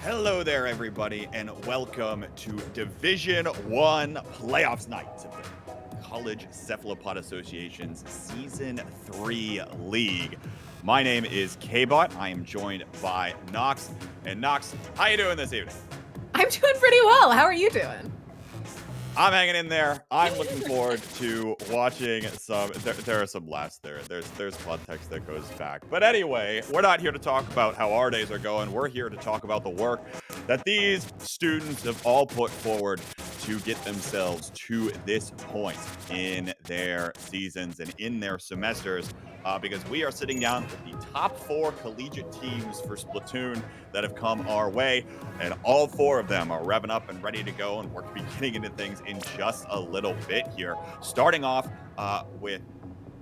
Hello there, everybody, and welcome to Division One playoffs night of the College Cephalopod Association's Season 3 League. My name is K-Bot. I am joined by Nox. And Nox, how you doing this evening? I'm doing pretty well. How are you doing? I'm hanging in there. I'm looking forward to watching some. There are some laughs there. There's context that goes back. But anyway, we're not here to talk about how our days are going. We're here to talk about the work that these students have all put forward to get themselves to this point in their seasons and in their semesters. Because we are sitting down with the top 4 collegiate teams for Splatoon that have come our way, and all 4 of them are revving up and ready to go, and we're going to be getting into things in just a little bit here. Starting off with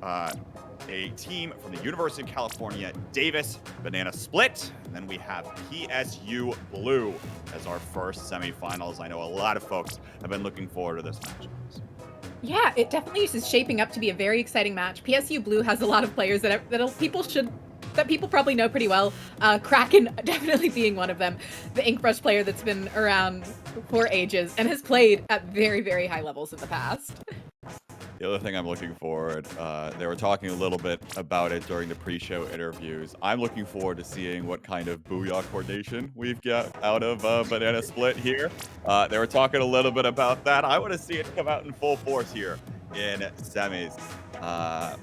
a team from the University of California, Davis, Banana Split, and then we have PSU Blue as our first semifinals. I know a lot of folks have been looking forward to this match. Yeah, it definitely is shaping up to be a very exciting match. PSU Blue has a lot of players that people probably know pretty well. Kraken definitely being one of them, the Ink Brush player that's been around for ages and has played at very, very high levels in the past. The other thing I'm looking forward, they were talking a little bit about it during the pre-show interviews. I'm looking forward to seeing what kind of booyah coordination we've got out of Banana Split here. They were talking a little bit about that. I want to see it come out in full force here in semis.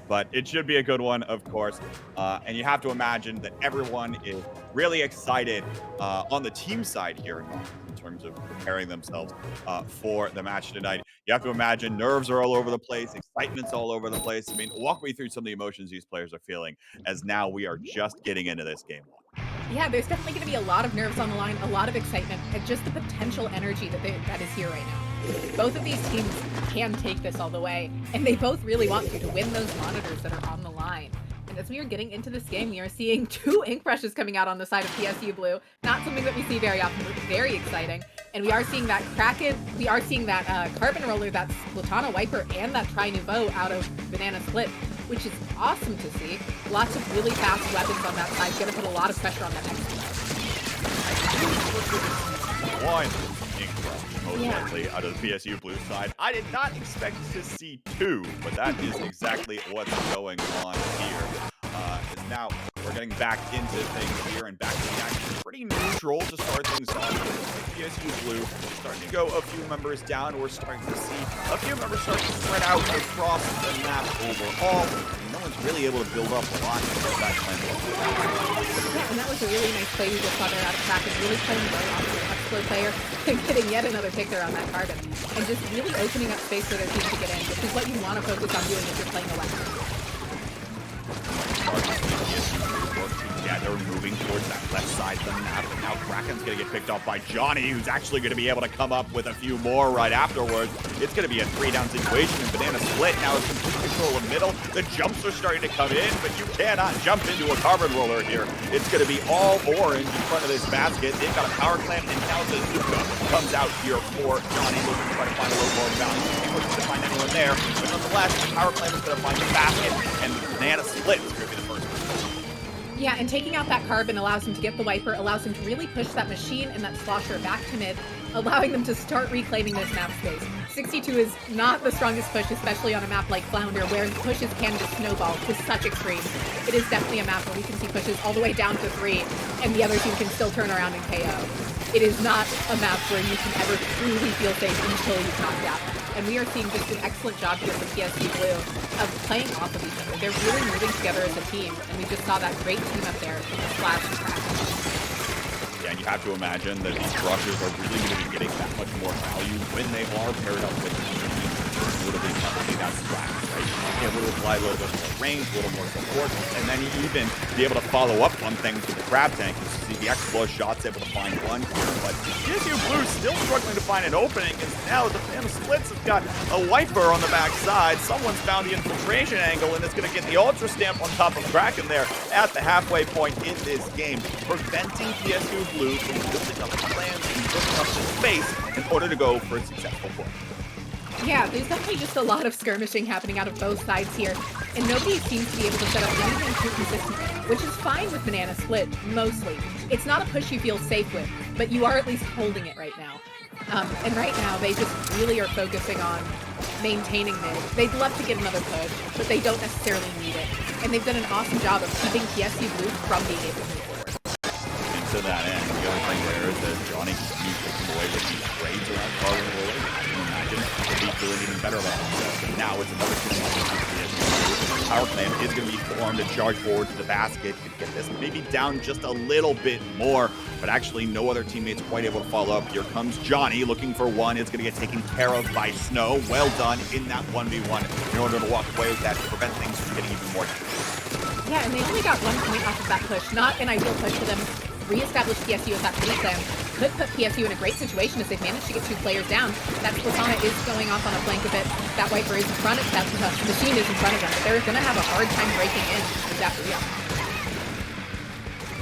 But it should be a good one, of course. And you have to imagine that everyone is really excited on the team side here in terms of preparing themselves for the match tonight. You have to imagine nerves are all over the place, excitement's all over the place. I mean, walk me through some of the emotions these players are feeling as now we are just getting into this game one. Yeah, there's definitely going to be a lot of nerves on the line, a lot of excitement, and just the potential energy that is here right now. Both of these teams can take this all the way, and they both really want to win those monitors that are on the line. And as we are getting into this game, we are seeing 2 ink brushes coming out on the side of PSU Blue. Not something that we see very often, but very exciting. And we are seeing that Kraken, we are seeing that Carbon Roller, that Splatana Wiper, and that Tri Nouveau out of Banana Split, which is awesome to see. Lots of really fast weapons on that side. Going to put a lot of pressure on that next One ink brush, most likely, out of the PSU Blue side. I did not expect to see 2, but that is exactly what's going on here. And now we're getting back into things here and back to the action. Pretty neutral to start things off. PSU Blue starting to go a few members down. We're starting to see a few members start to spread out across the map overall. No one's really able to build up a lot of that kind of. Yeah, and that was a really nice play we just saw there out of Kraken, really playing well off the Explo player and getting yet another pick there on that Carbon. And just really opening up space for their team to get in, which is what you want to focus on doing if you're playing a weapon. Together, moving towards that left side of the map. And now Kraken's going to get picked off by Johnny, who's actually going to be able to come up with a few more right afterwards. It's going to be a 3-down situation, and Banana Split now has complete control of middle. The jumps are starting to come in, but you cannot jump into a Carbon Roller here. It's going to be all orange in front of this basket. They've got a power clamp, and now Zuka comes out here for Johnny, looking to try to find a little more balance. He looks to find anyone there, but nonetheless, the power clamp is going to find the basket, and Banana Split is going to be the first one. Yeah, and taking out that Carbon allows him to get the Wiper, allows him to really push that machine and that Slosher back to mid, allowing them to start reclaiming this map space. 62 is not the strongest push, especially on a map like Flounder, where pushes can just snowball to such extremes. It is definitely a map where we can see pushes all the way down to 3, and the other team can still turn around and KO. It is not a map where you can ever truly feel safe until you've knocked out. And we are seeing just an excellent job here from PSU Blue of playing off of each other. They're really moving together as a team, and we just saw that great team up there in the Splash and Kraken. Yeah, and you have to imagine that these brushes are really going to be getting that much more value when they are paired up with notably probably that Splash, right? Be able to apply a little bit more range, a little more support, and then you even be able to follow up on things with the Crab Tank. You see the Explo shots able to find one here, but PSU Blue still struggling to find an opening, as now the Banana Splits have got a Wiper on the backside. Someone's found the infiltration angle, and it's going to get the Ultra Stamp on top of Kraken there at the halfway point in this game, preventing PSU Blue from building up plans and building up the space in order to go for a successful push. Yeah, there's definitely just a lot of skirmishing happening out of both sides here, and nobody seems to be able to set up anything too consistently, which is fine with Banana Split, mostly. It's not a push you feel safe with, but you are at least holding it right now. And right now, they just really are focusing on maintaining mid. They'd love to get another push, but they don't necessarily need it. And they've done an awesome job of keeping PSU Blue from being able to move forward. And to that end, the other thing there is that Johnny continues to come away with these trades around Carl and Roller. Can you imagine? He'll be feeling even better about himself. And now it's another 2 power plant is going to be formed and charge forward to the basket. Could get this maybe down just a little bit more, but actually no other teammates quite able to follow up. Here comes Johnny looking for one. It's going to get taken care of by Snow. Well done in that 1v1 in order to walk away with that to prevent things from getting even more dangerous. Yeah, and they only got 1 point off of that push. Not an ideal push for them. Reestablish PSU with that pre-plan. Could put PSU in a great situation as they've managed to get 2 players down. That Splatana is going off on a flank a bit. That Viper is in front of that machine is in front of them. But they're going to have a hard time breaking in with that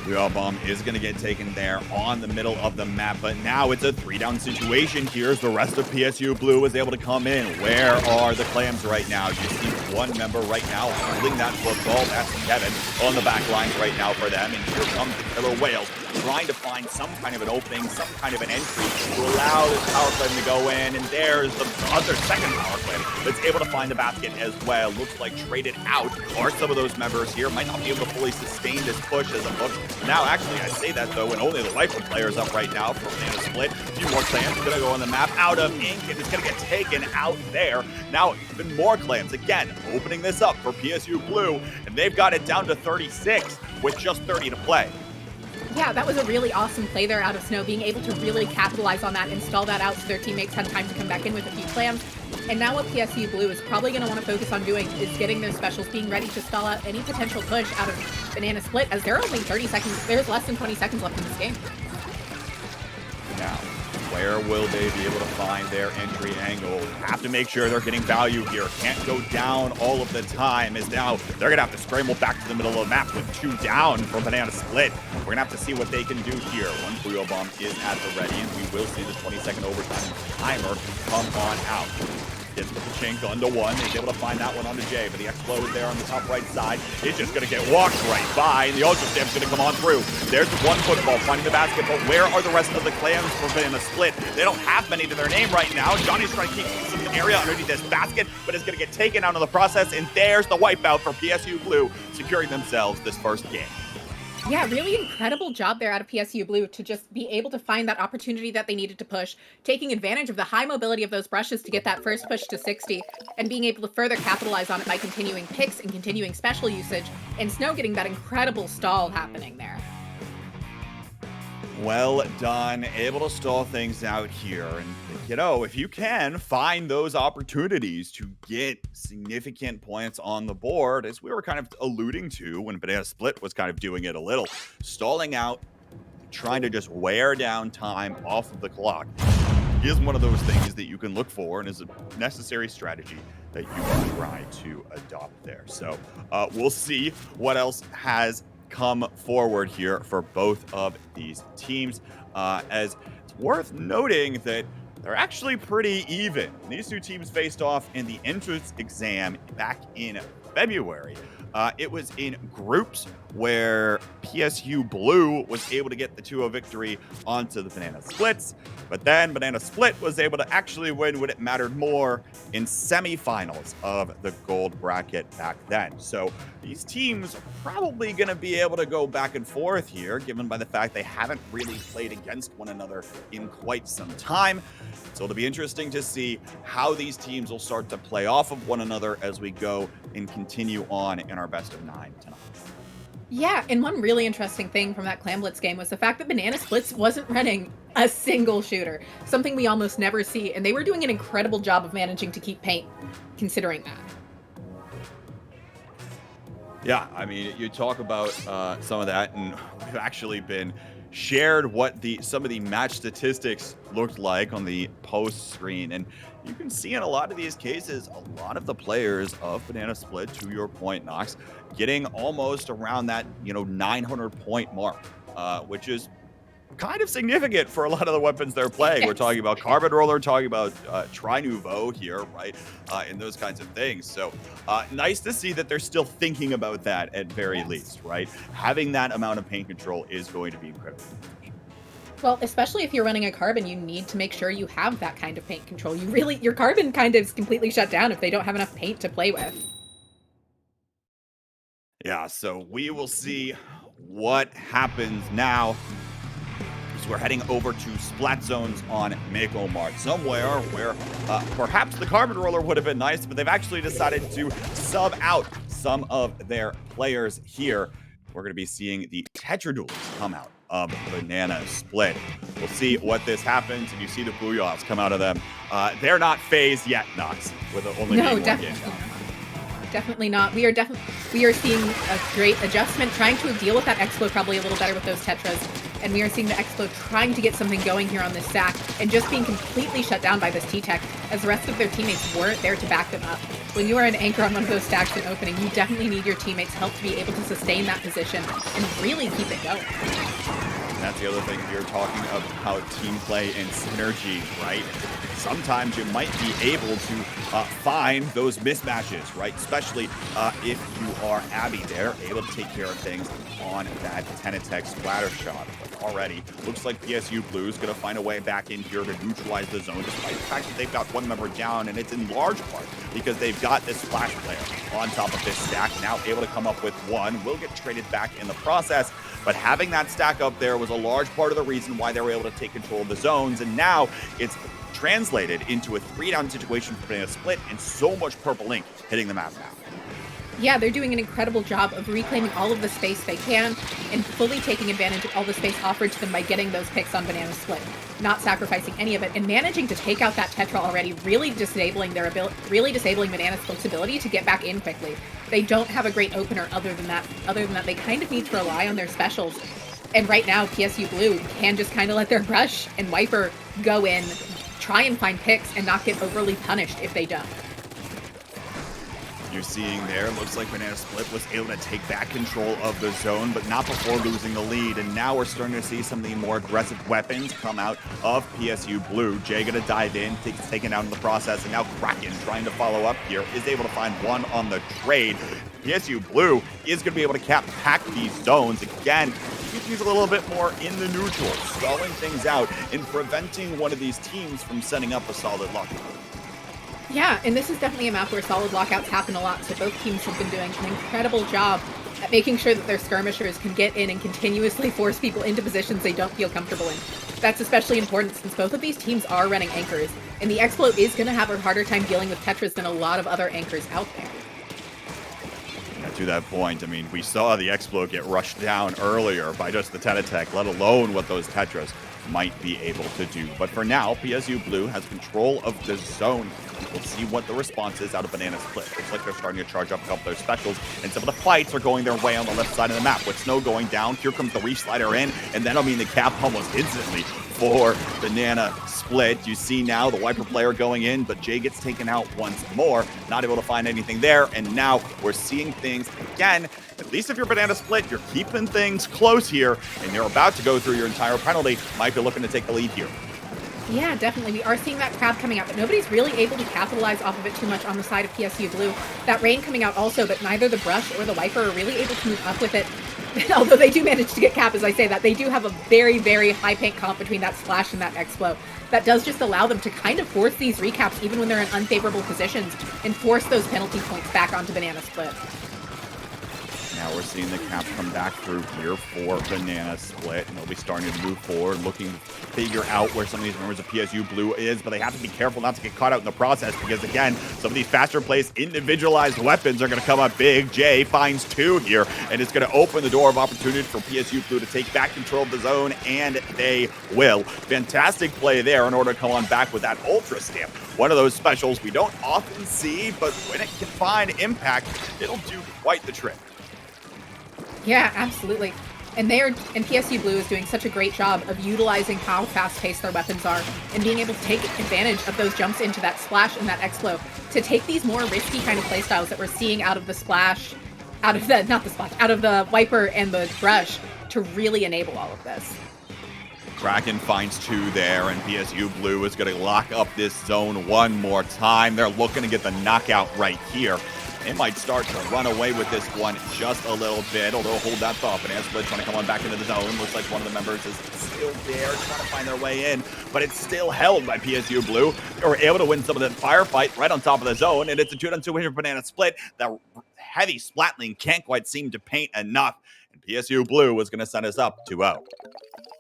Real bomb is going to get taken there on the middle of the map, but now it's a 3-down situation. Here's the rest of PSU Blue is able to come in. Where are the clams right now? You see one member right now holding that football. That's Kevin on the back lines right now for them. And here comes the Killer Whales trying to find some kind of an opening, some kind of an entry to allow this power play to go in. And there's the other second power play that's able to find the basket as well. Looks like traded out are some of those members here. Might not be able to fully sustain this push as it looks. Now, actually, I say that, though, when only the Viper player is up right now for Banana Split. A few more clams going to go on the map out of ink, and it's going to get taken out there. Now, even more clams, again, opening this up for PSU Blue, and they've got it down to 36 with just 30 to play. Yeah, that was a really awesome play there out of Snow, being able to really capitalize on that and stall that out so their teammates had time to come back in with a few clams. And now what PSU Blue is probably going to want to focus on doing is getting their specials, being ready to stall out any potential push out of Banana Split, as there are only 30 seconds, there's less than 20 seconds left in this game. Now, where will they be able to find their entry angle? Have to make sure they're getting value here. Can't go down all of the time, as now they're going to have to scramble back to the middle of the map with 2 down from Banana Split. We're going to have to see what they can do here. One Fuel Bomb is at the ready, and we will see the 20-second overtime timer come on out. Gets the chink onto one. He's able to find that one onto Jay, but the X-Flow is there on the top right side. It's just going to get walked right by, and the Ultra Stamp's going to come on through. There's one football finding the basket, but where are the rest of the clams for Banana Split? They don't have many to their name right now. Johnny's trying to keep some area underneath this basket, but it's going to get taken out of the process, and there's the wipeout for PSU Blue, securing themselves this first game. Yeah, really incredible job there out of PSU Blue to just be able to find that opportunity that they needed to push, taking advantage of the high mobility of those brushes to get that first push to 60, and being able to further capitalize on it by continuing picks and continuing special usage, and Snow getting that incredible stall happening there. Well done, able to stall things out here. And, you know, if you can find those opportunities to get significant points on the board, as we were kind of alluding to when Banana Split was kind of doing it a little, stalling out, trying to just wear down time off of the clock is one of those things that you can look for and is a necessary strategy that you can try to adopt there. So we'll see what else has come forward here for both of these teams, as it's worth noting that they're actually pretty even. These two teams faced off in the entrance exam back in February. It was in groups where PSU Blue was able to get the 2-0 victory onto the Banana Splits, but then Banana Split was able to actually win when it mattered more in semifinals of the gold bracket back then. So these teams are probably going to be able to go back and forth here, given by the fact they haven't really played against one another in quite some time. So it'll be interesting to see how these teams will start to play off of one another as we go and continue on in our best of 9 tonight. Yeah, and one really interesting thing from that Clam Blitz game was the fact that Banana Splits wasn't running a single shooter, something we almost never see, and they were doing an incredible job of managing to keep paint, considering that. Yeah, I mean, you talk about some of that, and we've actually been shared what some of the match statistics looked like on the post screen, and you can see in a lot of these cases, a lot of the players of Banana Split, to your point, Knox, getting almost around that 900 point mark, which is kind of significant for a lot of the weapons they're playing. We're Yes. talking about Carbon Roller, talking about Tri Nouveau here, right? And those kinds of things. So nice to see that they're still thinking about that at very Yes. least, right? Having that amount of paint control is going to be incredible. Well, especially if you're running a carbon, you need to make sure you have that kind of paint control. Your carbon kind of is completely shut down if they don't have enough paint to play with. Yeah, so we will see what happens now. So we're heading over to Splat Zones on Mako Mart, somewhere where perhaps the Carbon Roller would have been nice, but they've actually decided to sub out some of their players here. We're going to be seeing the Tetraduelists come out of Banana Split. We'll see what this happens, and you see the Booyahs come out of them. They're not phased yet, Nox, with only No, being one game definitely down. not. Definitely not. We are seeing a great adjustment, trying to deal with that Explo probably a little better with those Tetras. And we are seeing the Explo trying to get something going here on this stack and just being completely shut down by this T-Tech as the rest of their teammates weren't there to back them up. When you are an anchor on one of those stacks in opening, you definitely need your teammates' help to be able to sustain that position and really keep it going. That's the other thing. You're talking about team play and synergy, right? Sometimes you might be able to find those mismatches, right? Especially if you are Abby there, able to take care of things on that Tenatech splatter shot. But already, looks like PSU Blue is going to find a way back in here to neutralize the zone, despite the fact that they've got one member down, and it's in large part because they've got this Flash player on top of this stack, now able to come up with one. Will get traded back in the process, but having that stack up there was a large part of the reason why they were able to take control of the zones, and now it's translated into a 3-down situation for Banana Split and so much purple ink hitting the map now. Yeah, they're doing an incredible job of reclaiming all of the space they can and fully taking advantage of all the space offered to them by getting those picks on Banana Split, not sacrificing any of it, and managing to take out that Tetra already, really disabling Banana Split's ability to get back in quickly. They don't have a great opener other than that. They kind of need to rely on their specials. And right now, PSU Blue can just kind of let their Brush and Wiper go in, try and find picks, and not get overly punished if they don't. You're seeing there, looks like Banana Split was able to take back control of the zone, but not before losing the lead. And now we're starting to see some of the more aggressive weapons come out of PSU Blue. Jay gonna dive in, taken out in the process, and now Kraken trying to follow up here, is able to find one on the trade. PSU Blue is gonna be able to pack these zones. Again, he's a little bit more in the neutral, stalling things out and preventing one of these teams from setting up a solid lockout. Yeah, and this is definitely a map where solid lockouts happen a lot, so both teams have been doing an incredible job at making sure that their skirmishers can get in and continuously force people into positions they don't feel comfortable in. That's especially important since both of these teams are running anchors, and the Explo is going to have a harder time dealing with Tetras than a lot of other anchors out there. Yeah, to that point, I mean, we saw the Explo get rushed down earlier by just the Tenatech, let alone what those Tetras might be able to do. But for now, PSU Blue has control of the zone. We'll see what the response is out of Banana Split. Looks like they're starting to charge up a couple of their specials, and some of the fights are going their way on the left side of the map. With Snow going down, here comes the Reef Slider in, and then the cap almost instantly for Banana Split. You see now the Wiper player going in, but Jay gets taken out once more, not able to find anything there, and now we're seeing things again. At least if you're Banana Split, you're keeping things close here, and you're about to go through your entire penalty. Might be looking to take the lead here. Yeah, definitely. We are seeing that crowd coming out, but nobody's really able to capitalize off of it too much on the side of PSU Blue. That rain coming out also, but neither the Brush or the Wiper are really able to move up with it. Although they do manage to get cap, as I say that, they do have a very, very high paint comp between that Splash and that Explo. That does just allow them to kind of force these recaps even when they're in unfavorable positions and force those penalty points back onto Banana Split. Now we're seeing the cap come back through here for Banana Split, and they'll be starting to move forward, looking to figure out where some of these members of PSU Blue is, but they have to be careful not to get caught out in the process because, again, some of these faster placed individualized weapons are going to come up big. Jay finds two here, and it's going to open the door of opportunity for PSU Blue to take back control of the zone, and they will. Fantastic play there in order to come on back with that Ultra Stamp. One of those specials we don't often see, but when it can find impact, it'll do quite the trick. Yeah, absolutely. And PSU Blue is doing such a great job of utilizing how fast-paced their weapons are and being able to take advantage of those jumps into that Splash and that Explo to take these more risky kind of playstyles that we're seeing out of the Splash, out of the Wiper and the Brush to really enable all of this. Kraken finds 2 there, and PSU Blue is going to lock up this zone one more time. They're looking to get the knockout right here. They might start to run away with this one just a little bit, although hold that thought. Banana Split trying to come on back into the zone. Looks like one of the members is still there, trying to find their way in, but it's still held by PSU Blue. They were able to win some of the firefight right on top of the zone, and it's a 2-on-2 here for Banana Split. The heavy splatling can't quite seem to paint enough, and PSU Blue was going to send us up 2-0.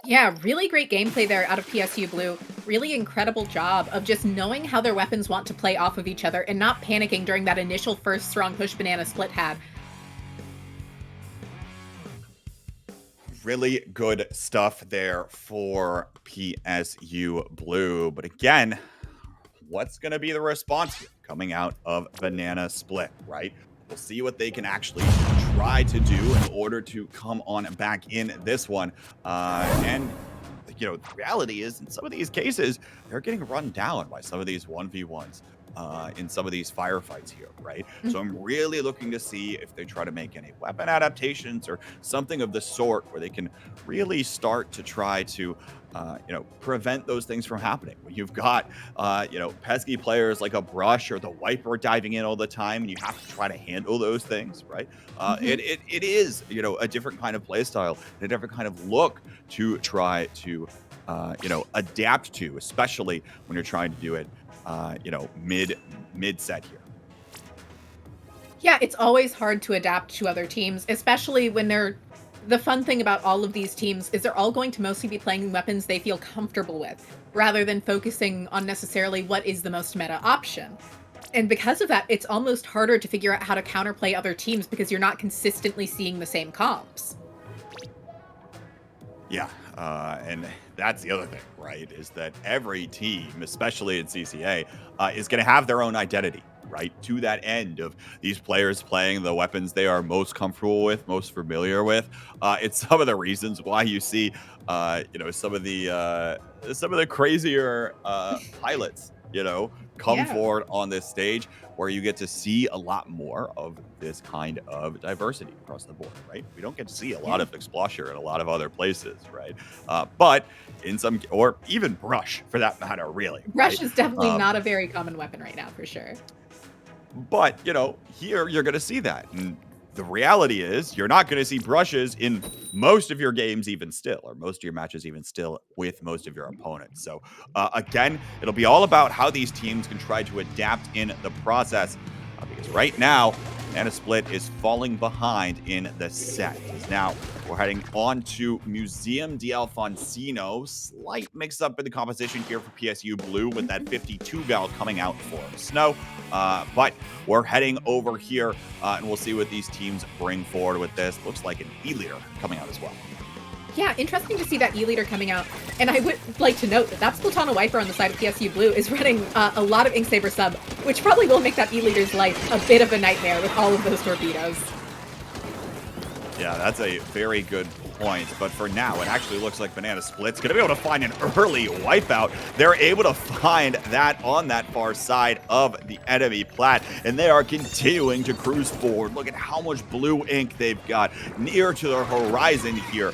Yeah, really great gameplay there out of PSU Blue. Really incredible job of just knowing how their weapons want to play off of each other and not panicking during that initial first strong push Banana Split had. Really good stuff there for PSU Blue. But again, what's going to be the response here coming out of Banana Split, right? We'll see what they can actually try to do in order to come on back in this one. And, you know, the reality is in some of these cases, they're getting run down by some of these 1v1s. In some of these firefights here, right? So I'm really looking to see if they try to make any weapon adaptations or something of the sort where they can really start to try to, you know, prevent those things from happening. When you've got, you know, pesky players like a Brush or the Wiper diving in all the time, and you have to try to handle those things, right? It is, you know, a different kind of play style, a different kind of look to try to, you know, adapt to, especially when you're trying to do it you know, mid set here. Yeah, it's always hard to adapt to other teams, especially when they're... The fun thing about all of these teams is they're all going to mostly be playing weapons they feel comfortable with, rather than focusing on necessarily what is the most meta option. And because of that, it's almost harder to figure out how to counterplay other teams because you're not consistently seeing the same comps. Yeah, and that's the other thing, right? Is that every team, especially in CCA, is going to have their own identity, right? To that end of these players playing the weapons they are most comfortable with, most familiar with. It's some of the reasons why you see, you know, some of the crazier pilots, you know, come forward on this stage where you get to see a lot more of this kind of diversity across the board, right? We don't get to see a lot of Explosher in a lot of other places, right? But in some, or even Brush for that matter, really. Brush right? is definitely not a very common weapon right now, for sure. But, you know, here you're going to see that. And the reality is you're not going to see Brushes in most of your games even still, or most of your matches even still with most of your opponents. So, again, it'll be all about how these teams can try to adapt in the process. Because right now, Banana Split is falling behind in the set. Now, we're heading on to Museum d'Alfonsino. Slight mix-up in the composition here for PSU Blue with that 52 gal coming out for Snow. But we're heading over here, and we'll see what these teams bring forward with this. Looks like an E-Leader coming out as well. Yeah, interesting to see that E-Leader coming out. And I would like to note that that Splatana Wiper on the side of PSU Blue is running a lot of Inksaber sub, which probably will make that E-Leader's life a bit of a nightmare with all of those torpedoes. Yeah, that's a very good point. But for now, it actually looks like Banana Split's going to be able to find an early wipeout. They're able to find that on that far side of the enemy plat, and they are continuing to cruise forward. Look at how much blue ink they've got near to the horizon here,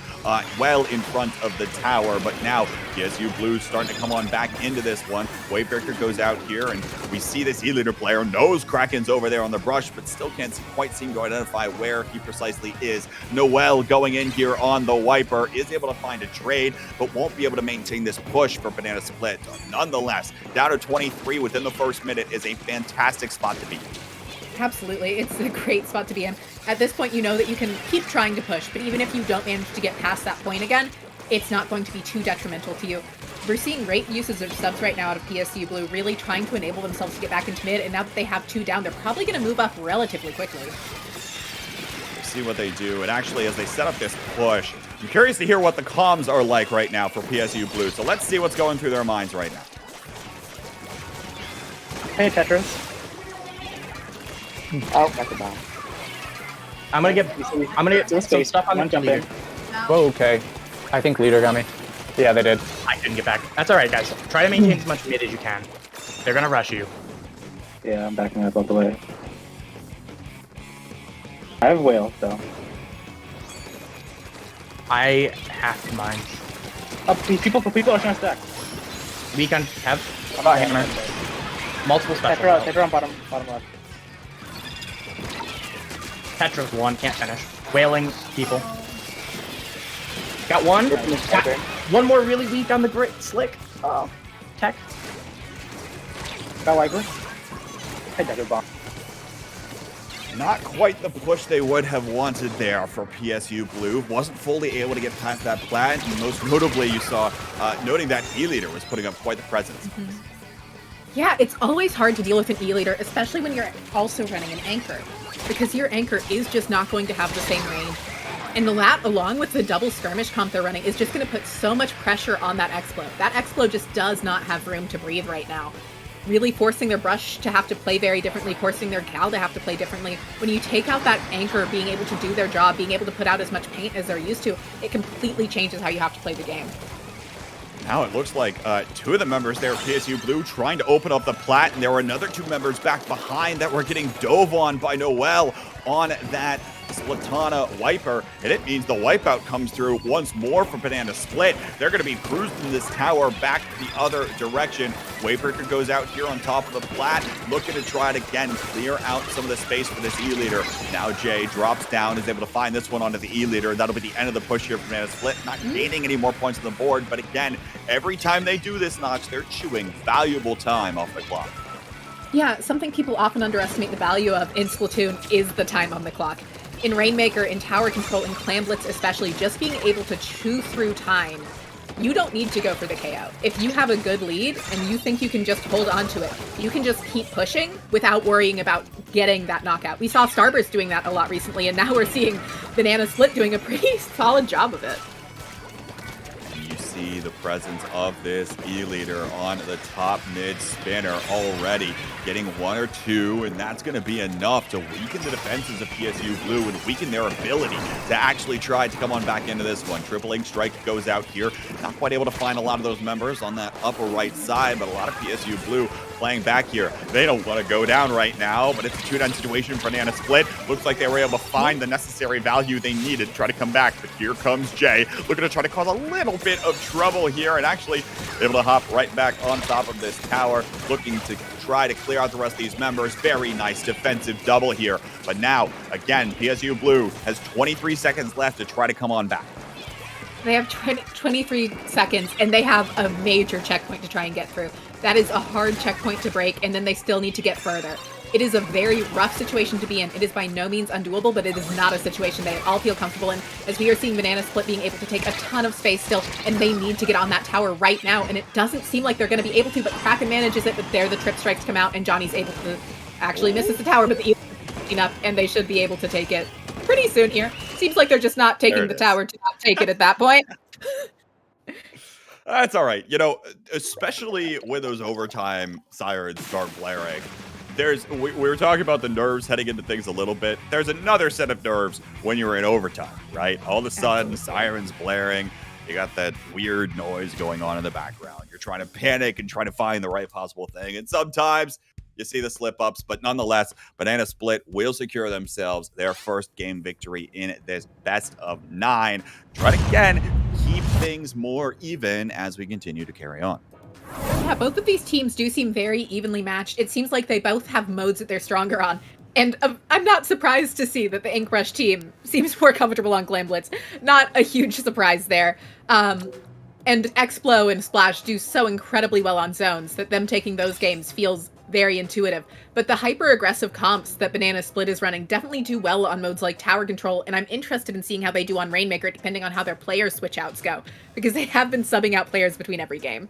well in front of the tower. But now, PSU Blue's starting to come on back into this one. Wavebreaker goes out here, and we see this E-Leader player knows Kraken's over there on the Brush, but still can't quite seem to identify where he precisely is. Noel going in here on the Wiper is able to find a trade, but won't be able to maintain this push for Banana Split. Nonetheless, down to 23 within the first minute is a fantastic spot to be in. Absolutely. It's a great spot to be in. At this point, you know that you can keep trying to push, but even if you don't manage to get past that point again, it's not going to be too detrimental to you. We're seeing great uses of subs right now out of PSU Blue, really trying to enable themselves to get back into mid, and now that they have 2 down, they're probably going to move up relatively quickly. See what they do, and actually as they set up this push, I'm curious to hear what the comms are like right now for PSU Blue, so let's see what's going through their minds right now. Hey, Tetris. Oh, that's a bomb. I'm gonna get some stuff on the leader. Whoa, okay. I think leader got me. Yeah, they did. I didn't get back. That's alright, guys. Try to maintain as much mid as you can. They're gonna rush you. Yeah, I'm backing up all the way. I have whale, though. I have to mine. People are trying to stack. Weak on Kev. How about hammer? Multiple special. Tetra on bottom left. Tetra's one, can't finish. Wailing people. Got one. Got one more really weak on the grit. Slick. Oh, tech. Got wiper. Hey, Decker bomb. Not quite the push they would have wanted there for PSU Blue. Wasn't fully able to get past that plat. And most notably, you saw, noting that E-Leader was putting up quite the presence. Yeah, it's always hard to deal with an E-Leader, especially when you're also running an anchor, because your anchor is just not going to have the same range. And that, along with the double skirmish comp they're running, is just going to put so much pressure on that Explo. That Explo just does not have room to breathe right now. Really forcing their brush to have to play very differently, forcing their gal to have to play differently. When you take out that anchor being able to do their job, being able to put out as much paint as they're used to, it completely changes how you have to play the game. Now it looks like two of the members there, PSU Blue, trying to open up the plat, and there were another two members back behind that were getting dove on by Noel on that Slatana wiper, and it means the wipeout comes through once more for Banana Split. They're going to be cruising this tower back the other direction. Waybreaker goes out here on top of the plat, looking to try to again clear out some of the space for this E-Leader. Now Jay drops down, is able to find this one onto the E-Leader, and that'll be the end of the push here for Banana Split. Not gaining any more points on the board, but again, every time they do this notch, they're chewing valuable time off the clock. Yeah, something people often underestimate the value of in Splatoon is the time on the clock. In Rainmaker, in Tower Control, in Clam Blitz especially, just being able to chew through time, you don't need to go for the KO. If you have a good lead and you think you can just hold on to it, you can just keep pushing without worrying about getting that knockout. We saw Starburst doing that a lot recently, and now we're seeing Banana Split doing a pretty solid job of it. You see the presence of this E-Leader on the top mid spinner already, getting one or two, and that's going to be enough to weaken the defenses of PSU Blue and weaken their ability to actually try to come on back into this one. Triple Ink Strike goes out here. Not quite able to find a lot of those members on that upper right side, but a lot of PSU Blue playing back here. They don't want to go down right now, but it's a 2-down situation for Banana Split. Looks like they were able to find the necessary value they needed to try to come back, but here comes Jay, looking to try to cause a little bit of trouble here, and actually able to hop right back on top of this tower, looking to try to clear out the rest of these members. Very nice defensive double here, but now, again, PSU Blue has 23 seconds left to try to come on back. They have 23 seconds, and they have a major checkpoint to try and get through. That is a hard checkpoint to break, and then they still need to get further. It is a very rough situation to be in. It is by no means undoable, but it is not a situation they all feel comfortable in, as we are seeing Banana Split being able to take a ton of space still, and they need to get on that tower right now, and it doesn't seem like they're going to be able to, but Kraken manages it, but there the trip strikes come out, and Johnny's able to actually misses the tower, but the up, and they should be able to take it pretty soon here. Seems like they're just not taking the tower to not take it at that point. That's all right. You know, especially when those overtime sirens start blaring. We were talking about the nerves heading into things a little bit. There's another set of nerves when you're in overtime, right? All of a sudden, sirens blaring. You got that weird noise going on in the background. You're trying to panic and trying to find the right possible thing. And sometimes you see the slip-ups, but nonetheless, Banana Split will secure themselves their first game victory in this best of 9. Try to, again, keep things more even as we continue to carry on. Yeah, both of these teams do seem very evenly matched. It seems like they both have modes that they're stronger on. And I'm not surprised to see that the Ink Rush team seems more comfortable on Glam Blitz. Not a huge surprise there. And Explo and Splash do so incredibly well on zones that them taking those games feels very intuitive. But the hyper-aggressive comps that Banana Split is running definitely do well on modes like Tower Control, and I'm interested in seeing how they do on Rainmaker depending on how their player switch-outs go, because they have been subbing out players between every game.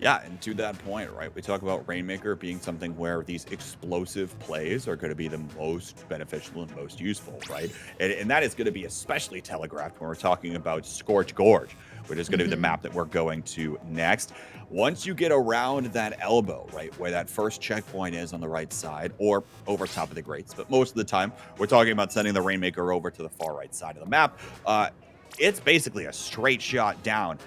Yeah, and to that point, right, we talk about Rainmaker being something where these explosive plays are going to be the most beneficial and most useful, right? And that is going to be especially telegraphed when we're talking about Scorch Gorge, which is going to be the map that we're going to next. Once you get around that elbow, right, where that first checkpoint is on the right side or over top of the grates, but most of the time we're talking about sending the Rainmaker over to the far right side of the map. It's basically a straight shot down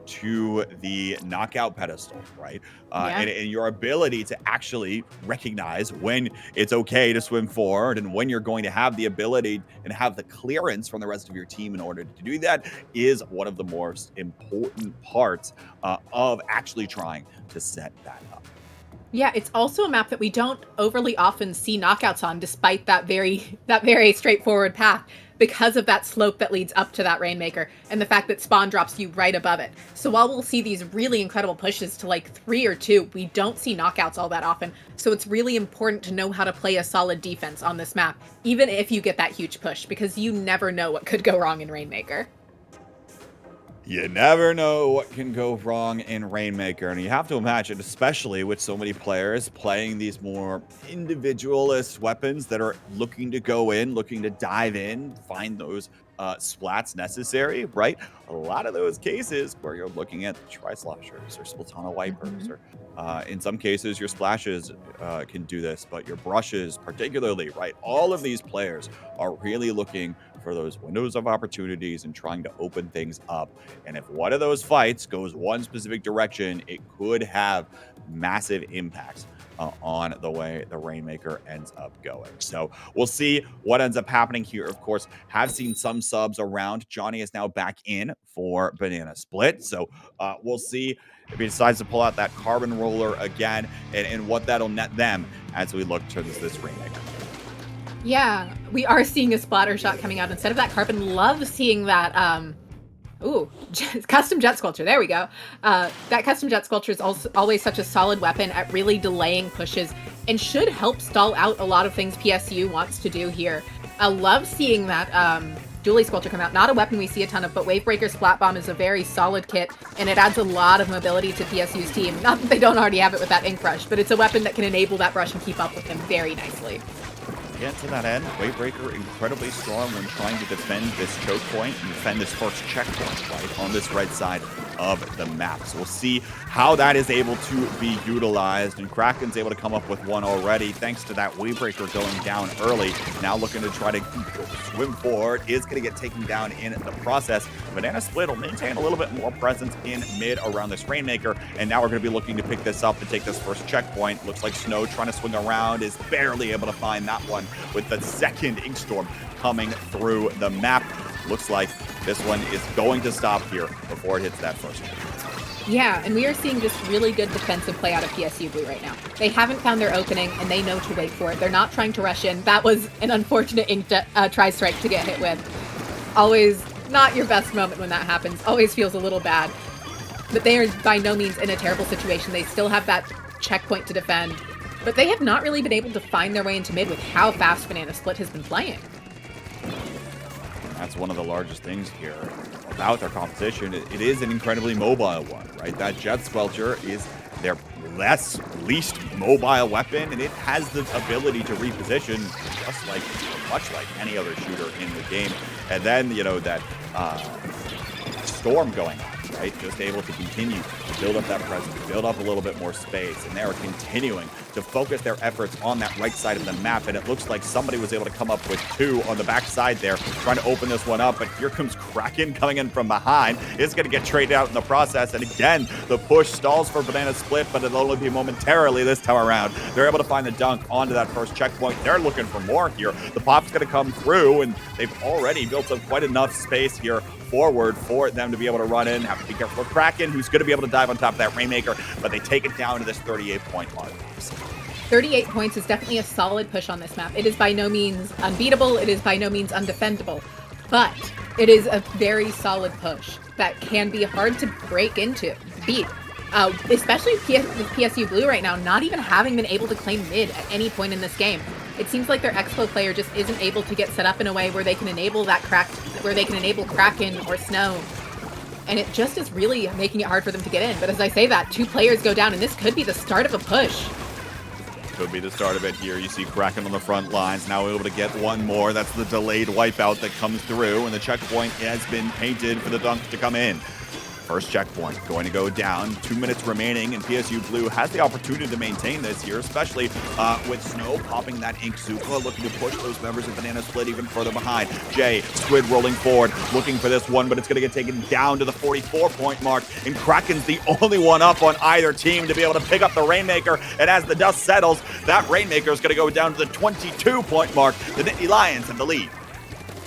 to the knockout pedestal, right? Yeah. And your ability to actually recognize when it's okay to swim forward and when you're going to have the ability and have the clearance from the rest of your team in order to do that is one of the most important parts of actually trying to set that up. Yeah, it's also a map that we don't overly often see knockouts on, despite that very straightforward path, because of that slope that leads up to that Rainmaker, and the fact that spawn drops you right above it. So while we'll see these really incredible pushes to like 3 or 2, we don't see knockouts all that often. So it's really important to know how to play a solid defense on this map, even if you get that huge push, because you never know what could go wrong in Rainmaker. You never know what can go wrong in Rainmaker, and you have to imagine, especially with so many players playing these more individualist weapons that are looking to go in, looking to dive in, find those splats necessary, right? A lot of those cases where you're looking at Tri-Sloshers or Splatana Wipers, or in some cases your splashes can do this, but your brushes particularly, right? All of these players are really looking for those windows of opportunities and trying to open things up. And if one of those fights goes one specific direction, it could have massive impacts on the way the Rainmaker ends up going. So we'll see what ends up happening here. Of course, have seen some subs around. Johnny is now back in for Banana Split. So we'll see if he decides to pull out that carbon roller again and what that'll net them as we look towards this Rainmaker. Yeah, we are seeing a splatter shot coming out instead of that carbon. Love seeing that custom jet sculpture. There we go. That custom jet sculpture is also always such a solid weapon at really delaying pushes and should help stall out a lot of things PSU wants to do here. I love seeing that Julie sculpture come out. Not a weapon we see a ton of, but Wavebreaker Splat Bomb is a very solid kit, and it adds a lot of mobility to PSU's team. Not that they don't already have it with that ink brush, but it's a weapon that can enable that brush and keep up with him very nicely. Get to that end, Wavebreaker incredibly strong when trying to defend this choke point and defend this first checkpoint, right, on this right side of the map. So we'll see how that is able to be utilized, and Kraken's able to come up with one already thanks to that Wavebreaker going down early. Now looking to try to swim forward, is going to get taken down in the process. Banana Split will maintain a little bit more presence in mid around this Rainmaker, and now we're going to be looking to pick this up and take this first checkpoint. Looks like Snow trying to swing around is barely able to find that one with the second Ink Storm coming through the map. Looks like this one is going to stop here before it hits that first one. Yeah, and we are seeing just really good defensive play out of PSU Blue right now. They haven't found their opening, and they know to wait for it. They're not trying to rush in. That was an unfortunate tri-strike to get hit with. Always not your best moment when that happens. Always feels a little bad. But they are by no means in a terrible situation. They still have that checkpoint to defend. But they have not really been able to find their way into mid with how fast Banana Split has been playing. That's one of the largest things here about their competition. It is an incredibly mobile one, right? That Jet Squelcher is their least mobile weapon, and it has the ability to reposition just like, much like any other shooter in the game. And then, you know, that storm going on, right? Just able to continue to build up that presence, build up a little bit more space, and they are continuing to focus their efforts on that right side of the map. And it looks like somebody was able to come up with two on the back side there, trying to open this one up. But here comes Kraken coming in from behind. It's going to get traded out in the process. And again, the push stalls for Banana Split, but it'll only be momentarily this time around. They're able to find the dunk onto that first checkpoint. They're looking for more here. The pop's going to come through, and they've already built up quite enough space here forward for them to be able to run in. Have to be careful for Kraken, who's going to be able to dive on top of that Rainmaker, but they take it down to this 38-point mark. 38 points is definitely a solid push on this map. It is by no means unbeatable. It is by no means undefendable. But it is a very solid push that can be hard to break into, beat. Especially with PSU Blue right now, not even having been able to claim mid at any point in this game. It seems like their Expo player just isn't able to get set up in a way where they can enable that Kraken or Snow. And it just is really making it hard for them to get in. But as I say that, 2 players go down, and this could be the start of a push. Could be the start of it here. You see Kraken on the front lines, now able to get one more. That's the delayed wipeout that comes through, and the checkpoint has been painted for the dunk to come in. First checkpoint going to go down. 2 minutes remaining, and PSU Blue has the opportunity to maintain this here, especially with Snow popping that Ink Zupa, looking to push those members of Banana Split even further behind. Jay, Squid rolling forward, looking for this one, but it's going to get taken down to the 44-point mark, and Kraken's the only one up on either team to be able to pick up the Rainmaker, and as the dust settles, that Rainmaker is going to go down to the 22-point mark. The Nittany Lions have the lead.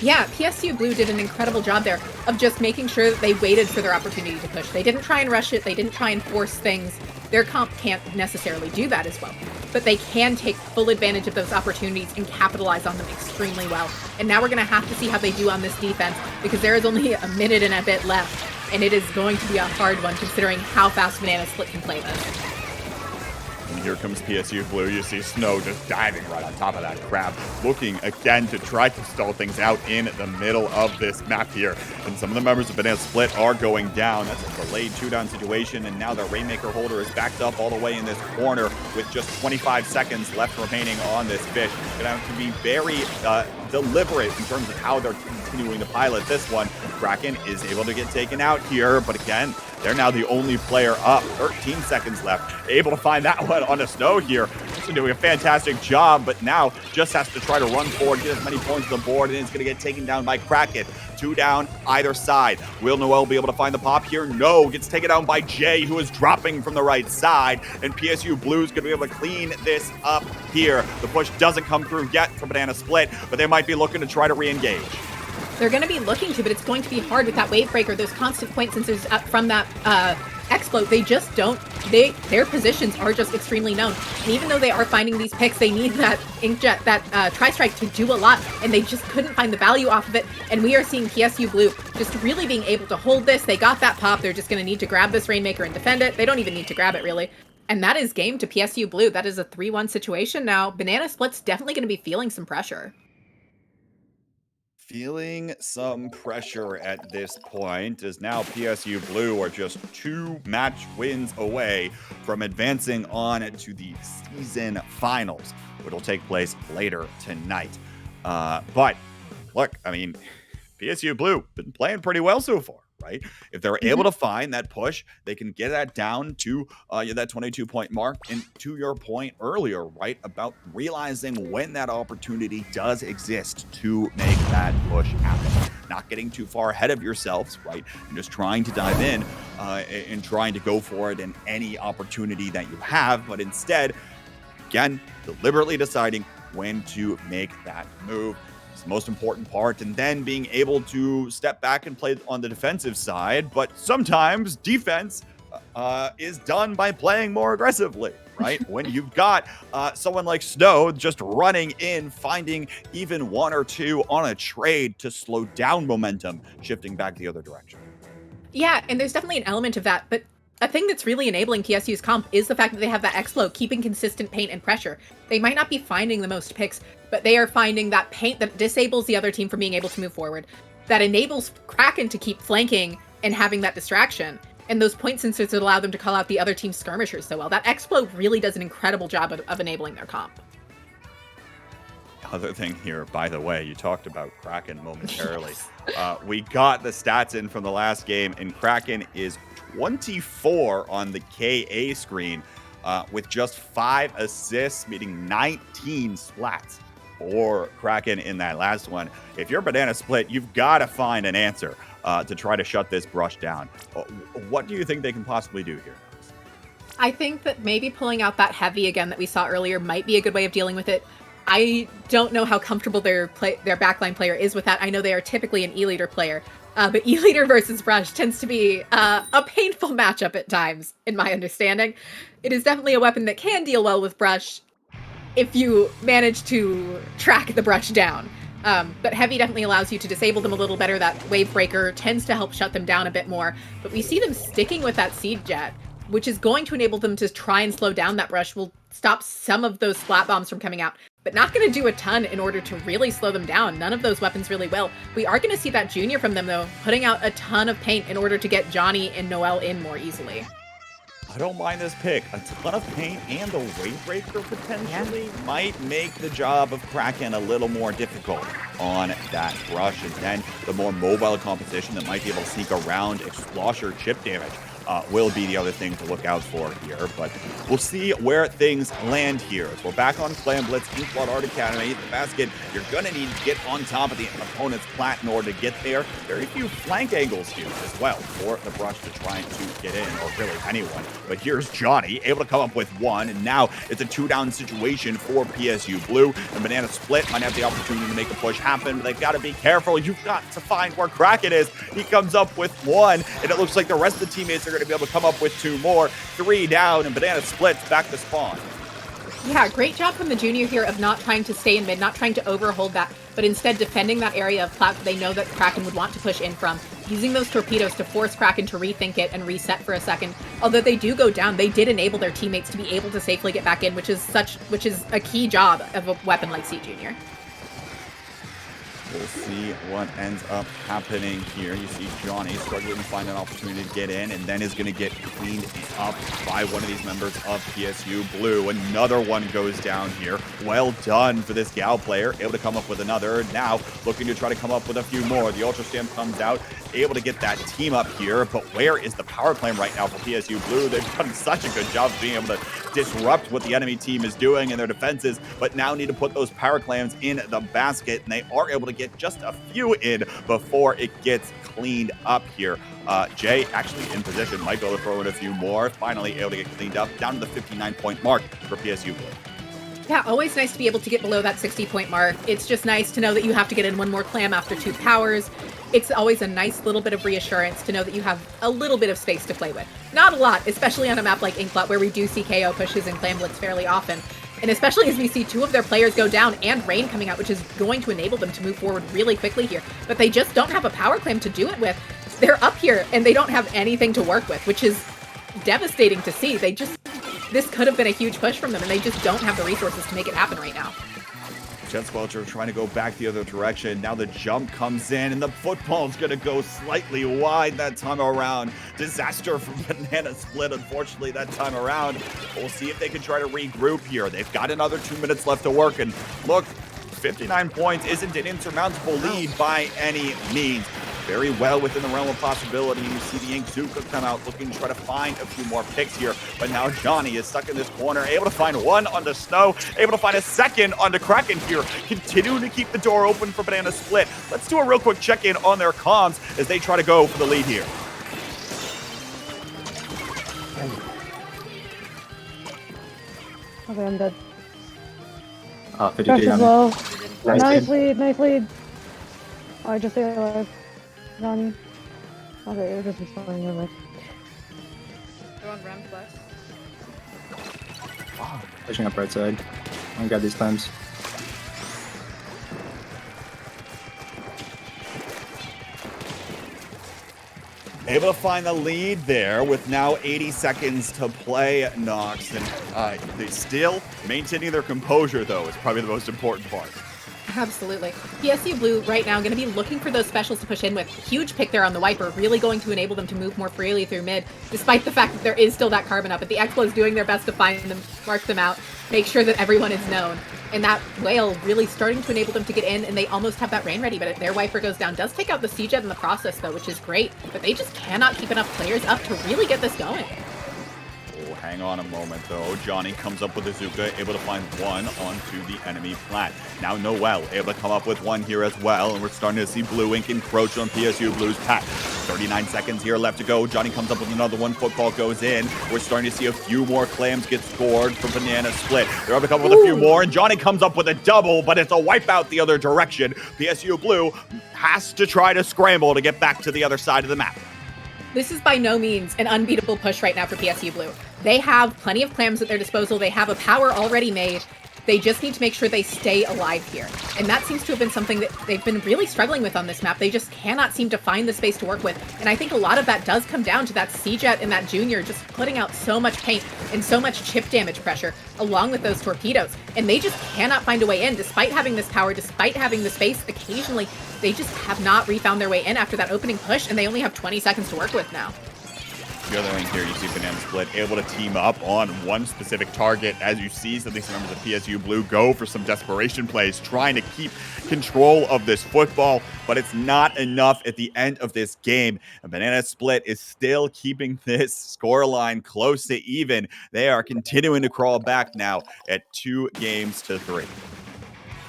Yeah, PSU Blue did an incredible job there of just making sure that they waited for their opportunity to push. They didn't try and rush it. They didn't try and force things. Their comp can't necessarily do that as well. But they can take full advantage of those opportunities and capitalize on them extremely well. And now we're going to have to see how they do on this defense, because there is only a minute and a bit left. And it is going to be a hard one considering how fast Banana Split can play this. And here comes PSU Blue. You see Snow just diving right on top of that crab, looking again to try to stall things out in the middle of this map here. And some of the members of Banana Split are going down. That's a delayed 2-down situation, and now the Rainmaker holder is backed up all the way in this corner with just 25 seconds left remaining on this fish. Gonna have to be very deliberate in terms of how they're continuing to pilot this one. Kraken is able to get taken out here, but again, they're now the only player up. 13 seconds left. Able to find that one on a Snow here. Also doing a fantastic job, but now just has to try to run forward, get as many points on the board, and it's going to get taken down by Kraken. 2 down either side. Will Noel be able to find the pop here? No. Gets taken down by Jay, who is dropping from the right side, and PSU Blue's going to be able to clean this up here. The push doesn't come through yet for Banana Split, but they might be looking to try to re-engage. They're going to be looking to, but it's going to be hard with that wave breaker. Those constant point sensors from that Explode, they just don't, their positions are just extremely known. And even though they are finding these picks, they need that Inkjet, that Tri-Strike to do a lot, and they just couldn't find the value off of it. And we are seeing PSU Blue just really being able to hold this. They got that pop. They're just going to need to grab this Rainmaker and defend it. They don't even need to grab it, really. And that is game to PSU Blue. That is a 3-1 situation now. Banana Split's definitely going to be feeling some pressure. Feeling some pressure at this point, as now PSU Blue are just 2 match wins away from advancing on to the season finals, which will take place later tonight. But look, I mean, PSU Blue been playing pretty well so far, right? If they're able to find that push, they can get that down to that 22-point mark. And to your point earlier, right, about realizing when that opportunity does exist to make that push happen. Not getting too far ahead of yourselves, right? And just trying to dive in and trying to go for it in any opportunity that you have, but instead, again, deliberately deciding when to make that move. The most important part, and then being able to step back and play on the defensive side. But sometimes defense is done by playing more aggressively, right? When you've got someone like Snow just running in, finding even 1 or 2 on a trade to slow down momentum, shifting back the other direction. Yeah, and there's definitely an element of that, but a thing that's really enabling PSU's comp is the fact that they have that Explode keeping consistent paint and pressure. They might not be finding the most picks, but they are finding that paint that disables the other team from being able to move forward, that enables Kraken to keep flanking and having that distraction, and those point sensors that allow them to call out the other team's skirmishers so well. That Explode really does an incredible job of enabling their comp. Other thing here, by the way, you talked about Kraken momentarily. We got the stats in from the last game, and Kraken is 24 on the KA screen with just 5 assists, meaning 19 splats for Kraken in that last one. If you're Banana Split, you've got to find an answer to try to shut this brush down. What do you think they can possibly do here? I think that maybe pulling out that heavy again that we saw earlier might be a good way of dealing with it. I don't know how comfortable their backline player is with that. I know they are typically an E-Leader player, but E-Leader versus Brush tends to be a painful matchup at times, in my understanding. It is definitely a weapon that can deal well with Brush if you manage to track the Brush down. But Heavy definitely allows you to disable them a little better. That Wave Breaker tends to help shut them down a bit more. But we see them sticking with that Seed Jet, which is going to enable them to try and slow down that Brush. Will stop some of those splat bombs from coming out, but not going to do a ton in order to really slow them down. None of those weapons really will. We are going to see that Junior from them, though, putting out a ton of paint in order to get Johnny and Noel in more easily. I don't mind this pick. A ton of paint and the wave breaker potentially might make the job of Kraken a little more difficult on that brush. And then the more mobile composition that might be able to sneak around Explosher chip damage will be the other thing to look out for here. But we'll see where things land here. As we're back on Clan Blitz, Inkblot Art Academy, the basket, you're going to need to get on top of the opponent's plat in order to get there. Very few flank angles here as well for the brush to try to get in, or really anyone. But here's Johnny, able to come up with one, and now it's a 2-down situation for PSU Blue. And Banana Split might have the opportunity to make a push happen, but they've got to be careful. You've got to find where Kraken is. He comes up with one, and it looks like the rest of the teammates are going to be able to come up with 2 more. 3 down, and Banana Split's back to spawn. Yeah, great job from the junior here of not trying to stay in mid, not trying to overhold that, but instead defending that area of plat that they know that Kraken would want to push in from, using those torpedoes to force Kraken to rethink it and reset for a second. Although they do go down, they did enable their teammates to be able to safely get back in, which is a key job of a weapon like C Junior. We'll see what ends up happening here. You see Johnny struggling to find an opportunity to get in, and then is going to get cleaned up by one of these members of PSU Blue. Another one goes down here. Well done for this Gal player. Able to come up with another. Now looking to try to come up with a few more. The Ultra Stamp comes out. Able to get that team up here. But where is the power claim right now for PSU Blue? They've done such a good job of being able to disrupt what the enemy team is doing in their defenses, but now need to put those power clams in the basket, and they are able to get just a few in before it gets cleaned up here. Jay actually in position, might be able to throw in a few more. Finally able to get cleaned up down to the 59-point mark for PSU Blue. Yeah, always nice to be able to get below that 60-point mark. It's just nice to know that you have to get in one more clam after 2 powers. It's always a nice little bit of reassurance to know that you have a little bit of space to play with. Not a lot, especially on a map like Inkblot, where we do see KO pushes and Clan Blitz fairly often. And especially as we see 2 of their players go down and Rain coming out, which is going to enable them to move forward really quickly here. But they just don't have a power claim to do it with. They're up here and they don't have anything to work with, which is devastating to see. This could have been a huge push from them, and they just don't have the resources to make it happen right now. Jet Squelcher trying to go back the other direction. Now the jump comes in, and the football's going to go slightly wide that time around. Disaster from Banana Split, unfortunately, that time around. We'll see if they can try to regroup here. They've got another 2 minutes left to work, and look, 59 points isn't an insurmountable lead by any means. Very well within the realm of possibility. You see the EaUCD come out looking to try to find a few more picks here. But now Johnny is stuck in this corner, able to find one onto Snow, able to find a second onto Kraken here. Continuing to keep the door open for Banana Split. Let's do a real quick check-in on their comms as they try to go for the lead here. Okay, I'm dead. 52 Crash as on well. Nice Nice lead, nice lead. Oh, I just stay alive. Johnny. Okay, you're just respawning your life. They're on ramp left. Pushing up right side. I'm gonna grab these clams. Able to find the lead there with now 80 seconds to play, Nox. And they still maintaining their composure, though, is probably the most important part. Absolutely. PSU Blue right now going to be looking for those specials to push in with. Huge pick there on the Wiper, really going to enable them to move more freely through mid, despite the fact that there is still that carbon up. But the Expo is doing their best to find them, mark them out, make sure that everyone is known. And that Whale really starting to enable them to get in, and they almost have that Rain ready, but their Wiper goes down. Does take out the C-Jet in the process, though, which is great. But they just cannot keep enough players up to really get this going. Oh, hang on a moment, though. Johnny comes up with a Zuka, able to find one onto the enemy plat. Now Noel able to come up with one here as well, and we're starting to see Blue Ink encroach on PSU Blue's pack. 39 seconds here left to go. Johnny comes up with another one. Football goes in. We're starting to see a few more clams get scored for Banana Split. They're able to come up with a few more, and Johnny comes up with a double, but it's a wipeout the other direction. PSU Blue has to try to scramble to get back to the other side of the map. This is by no means an unbeatable push right now for PSU Blue. They have plenty of clams at their disposal. They have a power already made. They just need to make sure they stay alive here. And that seems to have been something that they've been really struggling with on this map. They just cannot seem to find the space to work with. And I think a lot of that does come down to that C-Jet and that Junior just putting out so much paint and so much chip damage pressure along with those torpedoes. And they just cannot find a way in despite having this power, despite having the space. Occasionally, they just have not refound their way in after that opening push, and they only have 20 seconds to work with now. The other thing here, you see Banana Split able to team up on one specific target. As you see, some of these members of PSU Blue go for some desperation plays, trying to keep control of this football, but it's not enough at the end of this game. And Banana Split is still keeping this scoreline close to even. They are continuing to crawl back now at 2-3.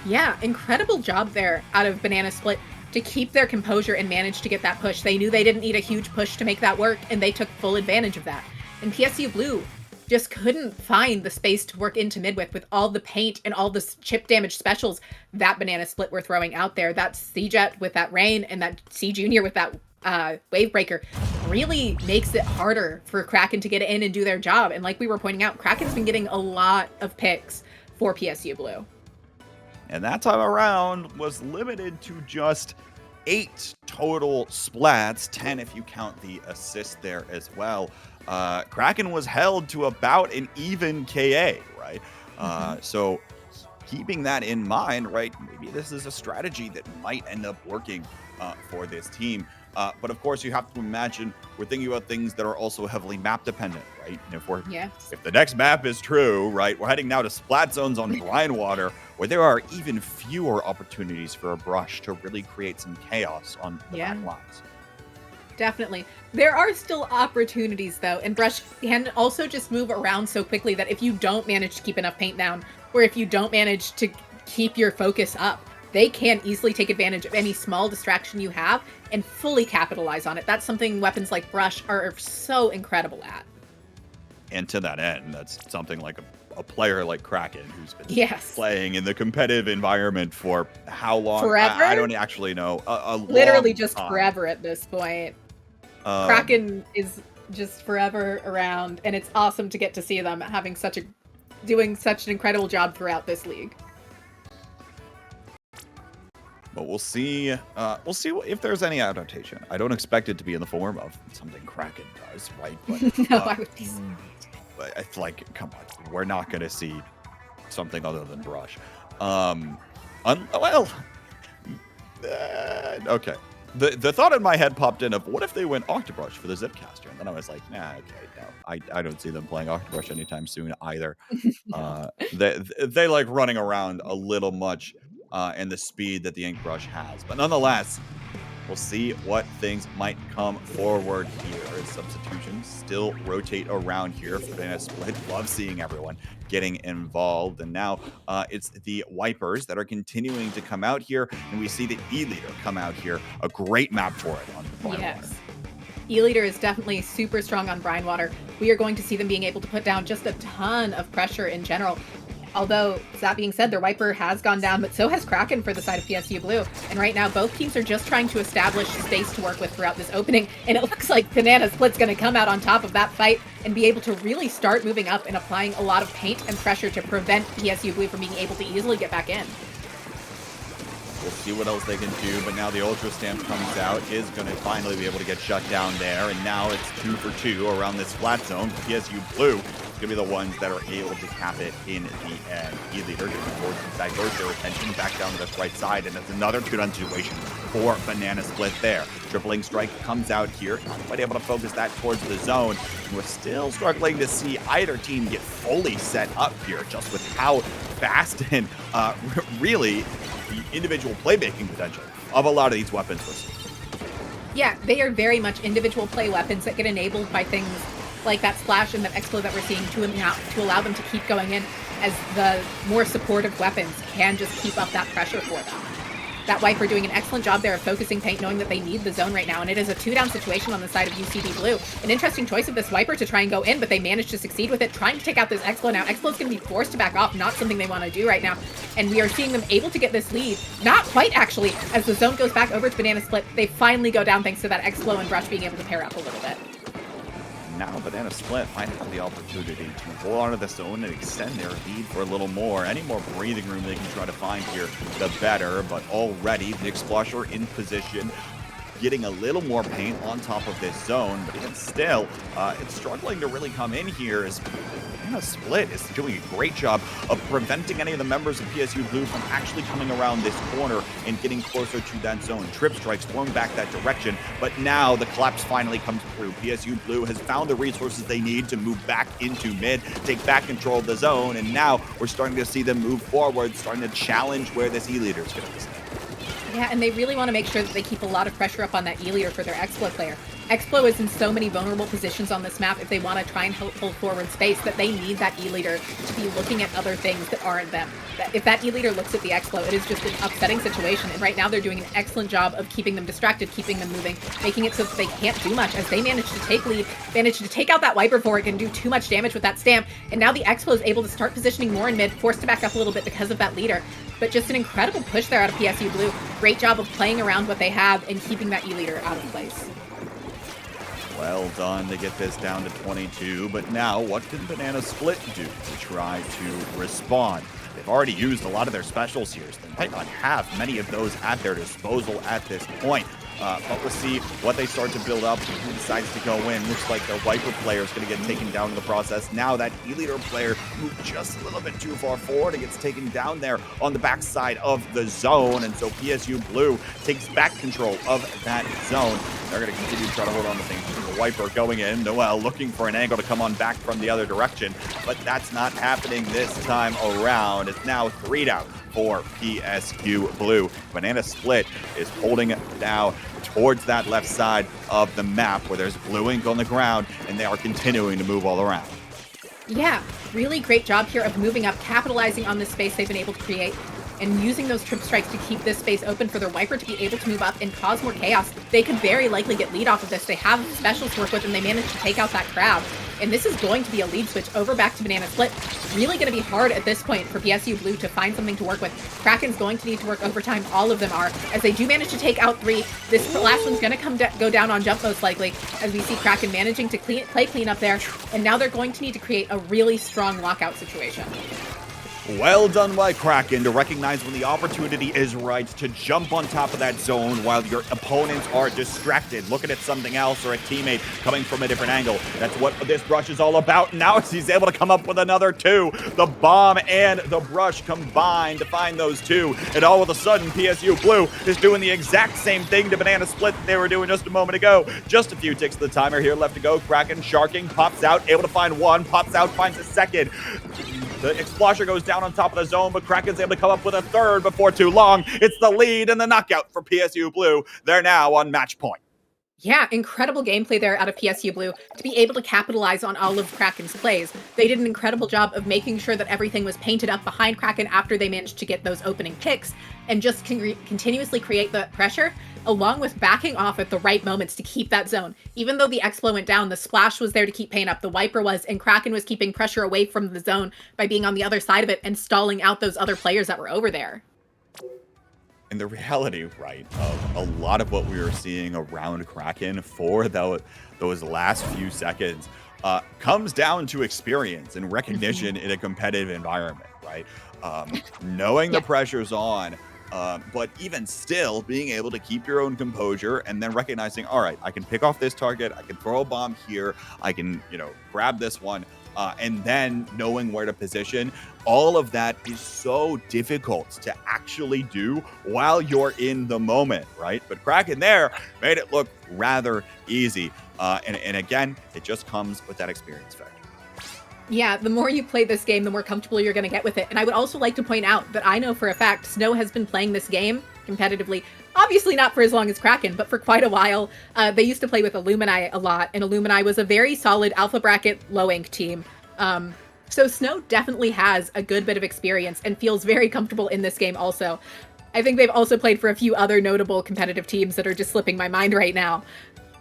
Yeah, incredible job there out of Banana Split to keep their composure and manage to get that push. They knew they didn't need a huge push to make that work, and they took full advantage of that. And PSU Blue just couldn't find the space to work into mid with all the paint and all the chip damage specials that Banana Split were throwing out there. That C-Jet with that Rain and that C-Junior with that Wave Breaker really makes it harder for Kraken to get in and do their job. And like we were pointing out, Kraken's been getting a lot of picks for PSU Blue. And that time around was limited to just 8 total splats, 10 if you count the assist there as well. Kraken was held to about an even KA, right? So keeping that in mind, right, maybe this is a strategy that might end up working for this team. But of course, you have to imagine we're thinking about things that are also heavily map dependent, right? And if the next map is true, right, we're heading now to splat zones on Brine Water, where there are even fewer opportunities for a Brush to really create some chaos on the back lines. Definitely. There are still opportunities, though, and Brush can also just move around so quickly that if you don't manage to keep enough paint down, or if you don't manage to keep your focus up, they can easily take advantage of any small distraction you have and fully capitalize on it. That's something weapons like Brush are so incredible at. And to that end, that's something like a player like Kraken, who's been playing in the competitive environment for how long? Forever? I don't actually know. Literally long just time. forever at this point. Kraken is just forever around, and it's awesome to get to see them doing such an incredible job throughout this league. But we'll see. We'll see if there's any adaptation. I don't expect it to be in the form of something Kraken does, right? But, No, I would be. But it's like, come on, we're not going to see something other than Brush. Okay. The thought in my head popped in of what if they went Octobrush for the Zipcaster, and then I was like, nah, okay, no, I don't see them playing Octobrush anytime soon either. They like running around a little much. And the speed that the Ink Brush has. But nonetheless, we'll see what things might come forward here as substitutions still rotate around here for Banana Split. Love seeing everyone getting involved. And now it's the Wipers that are continuing to come out here. And we see the E-Leader come out here. A great map for it on Brine Water. E-Leader is definitely super strong on Brine Water. We are going to see them being able to put down just a ton of pressure in general. Although, that being said, their Wiper has gone down, but so has Kraken for the side of PSU Blue. And right now, both teams are just trying to establish space to work with throughout this opening. And it looks like Banana Split's going to come out on top of that fight and be able to really start moving up and applying a lot of paint and pressure to prevent PSU Blue from being able to easily get back in. We'll see what else they can do, but now the Ultra Stamp comes out, is going to finally be able to get shut down there, and now it's 2 for 2 around this flat zone. PSU Blue is going to be the ones that are able to cap it in the end. E-Leader getting towards that goes their attention back down to this right side, and it's another 2-down situation for Banana Split there. Tripling Strike comes out here, not quite able to focus that towards the zone, and we're still struggling to see either team get fully set up here, just with how fast and really the individual playmaking potential of a lot of these weapons we're seeing. Yeah, they are very much individual play weapons that get enabled by things like that Splash and that Explo that we're seeing to allow them to keep going in, as the more supportive weapons can just keep up that pressure for them. That Wiper doing an excellent job there of focusing paint, knowing that they need the zone right now, and it is a 2-down situation on the side of EaUCD Blue. An interesting choice of this Wiper to try and go in, but they managed to succeed with it, trying to take out this Explo now. Explo's going to be forced to back off, not something they want to do right now, and we are seeing them able to get this lead. Not quite, actually, as the zone goes back over to Banana Split. They finally go down thanks to that Explo and Brush being able to pair up a little bit. Now Banana Split might have the opportunity to hold onto the zone and extend their lead for a little more. Any more breathing room they can try to find here, the better. But already, Nick Splasher in position. getting a little more paint on top of this zone, but even still, it's struggling to really come in here as Banana Split is doing a great job of preventing any of the members of PSU Blue from actually coming around this corner and getting closer to that zone. Trip strikes going back that direction, but now the collapse finally comes through. PSU Blue has found the resources they need to move back into mid, take back control of the zone, and now we're starting to see them move forward, starting to challenge where this E-leader is going to be staying. Yeah, and they really want to make sure that they keep a lot of pressure up on that E-leader for their Explo player. Explo is in so many vulnerable positions on this map if they want to try and hold forward space that they need that E-leader to be looking at other things that aren't them. If that E-leader looks at the Explo, it is just an upsetting situation, and right now they're doing an excellent job of keeping them distracted, keeping them moving, making it so that they can't do much as they manage to take lead, manage to take out that Wiper before it can do too much damage with that stamp, and now the Explo is able to start positioning more in mid, forced to back up a little bit because of that leader. But just an incredible push there out of PSU Blue. Great job of playing around what they have and keeping that E-leader out of place. Well done to get this down to 22, but now what can Banana Split do to try to respond? They've already used a lot of their specials here, so they might not have many of those at their disposal at this point. But we'll see what they start to build up, who decides to go in. Looks like the Viper player is going to get taken down in the process. Now that E-leader player moved just a little bit too far forward and gets taken down there on the backside of the zone. And so PSU Blue takes back control of that zone. They're going to continue to try to hold on to things. The Viper going in, Noel looking for an angle to come on back from the other direction. But that's not happening this time around. It's now 3 down for PSU Blue. Banana Split is holding now towards that left side of the map where there's blue ink on the ground, and they are continuing to move all around. Yeah, really great job here of moving up, capitalizing on this space they've been able to create, and using those trip strikes to keep this space open for their Viper to be able to move up and cause more chaos. They could very likely get lead off of this. They have specials to work with, and they managed to take out that crowd. And this is going to be a lead switch over back to Banana Split. Really going to be hard at this point for PSU Blue to find something to work with. Kraken's going to need to work overtime. All of them are. As they do manage to take out 3, this last one's going to go down on jump most likely, as we see Kraken managing to play clean up there. And now they're going to need to create a really strong lockout situation. Well done by Kraken to recognize when the opportunity is right to jump on top of that zone while your opponents are distracted, looking at something else or a teammate coming from a different angle. That's what this brush is all about. Now he's able to come up with another 2. The bomb and the brush combined to find those 2. And all of a sudden, PSU Blue is doing the exact same thing to Banana Split that they were doing just a moment ago. Just a few ticks of the timer here left to go. Kraken sharking, pops out, able to find 1, pops out, finds a 2nd. The Explosion goes down on top of the zone, but Kraken's able to come up with a 3rd before too long. It's the lead and the knockout for PSU Blue. They're now on match point. Yeah, incredible gameplay there out of PSU Blue to be able to capitalize on all of Kraken's plays. They did an incredible job of making sure that everything was painted up behind Kraken after they managed to get those opening picks and just continuously create the pressure, along with backing off at the right moments to keep that zone. Even though the Explo went down, the Splash was there to keep paint up, the Viper was, and Kraken was keeping pressure away from the zone by being on the other side of it and stalling out those other players that were over there. And the reality, right, of a lot of what we were seeing around Kraken for those last few seconds comes down to experience and recognition in a competitive environment, right? Knowing the pressure's on, but even still being able to keep your own composure and then recognizing, all right, I can pick off this target, I can throw a bomb here, I can, grab this one. And then knowing where to position, all of that is so difficult to actually do while you're in the moment, right? But Kraken there made it look rather easy. And again, it just comes with that experience factor. Yeah, the more you play this game, the more comfortable you're going to get with it. And I would also like to point out that I know for a fact Snow has been playing this game competitively. Obviously not for as long as Kraken, but for quite a while. They used to play with Illumini a lot, and Illumini was a very solid alpha bracket low ink team. So Snow definitely has a good bit of experience and feels very comfortable in this game also. I think they've also played for a few other notable competitive teams that are just slipping my mind right now.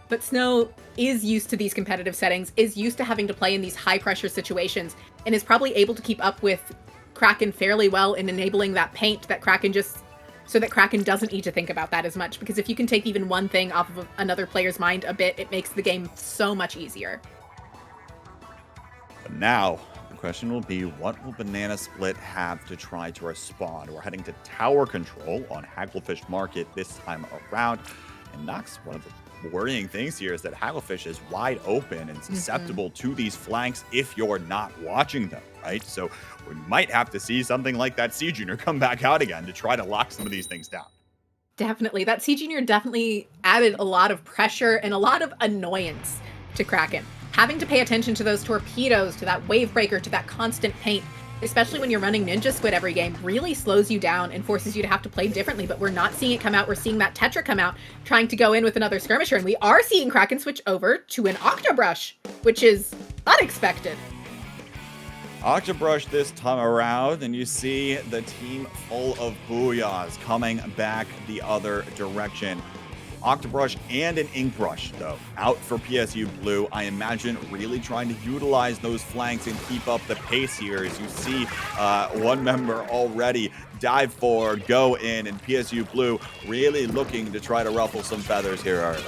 But Snow is used to these competitive settings, is used to having to play in these high-pressure situations, and is probably able to keep up with Kraken fairly well in enabling that paint that Kraken so that Kraken doesn't need to think about that as much. Because if you can take even one thing off of another player's mind a bit, it makes the game so much easier. But now, the question will be, what will Banana Split have to try to respond? We're heading to tower control on Hagglefish Market this time around. And Nox, one of the worrying things here is that Hagglefish is wide open and susceptible to these flanks if you're not watching them, right? So we might have to see something like that C Junior come back out again to try to lock some of these things down. Definitely. That C Junior definitely added a lot of pressure and a lot of annoyance to Kraken. Having to pay attention to those torpedoes, to that wave breaker, to that constant paint, especially when you're running Ninja Squid every game, really slows you down and forces you to have to play differently. But we're not seeing it come out. We're seeing that Tetra come out, trying to go in with another skirmisher. And we are seeing Kraken switch over to an Octobrush, which is unexpected. Octobrush this time around, and you see the team full of Booyahs coming back the other direction. Octobrush and an Inkbrush, though, out for PSU Blue. I imagine really trying to utilize those flanks and keep up the pace here. As you see one member already dive forward, go in, and PSU Blue really looking to try to ruffle some feathers here early.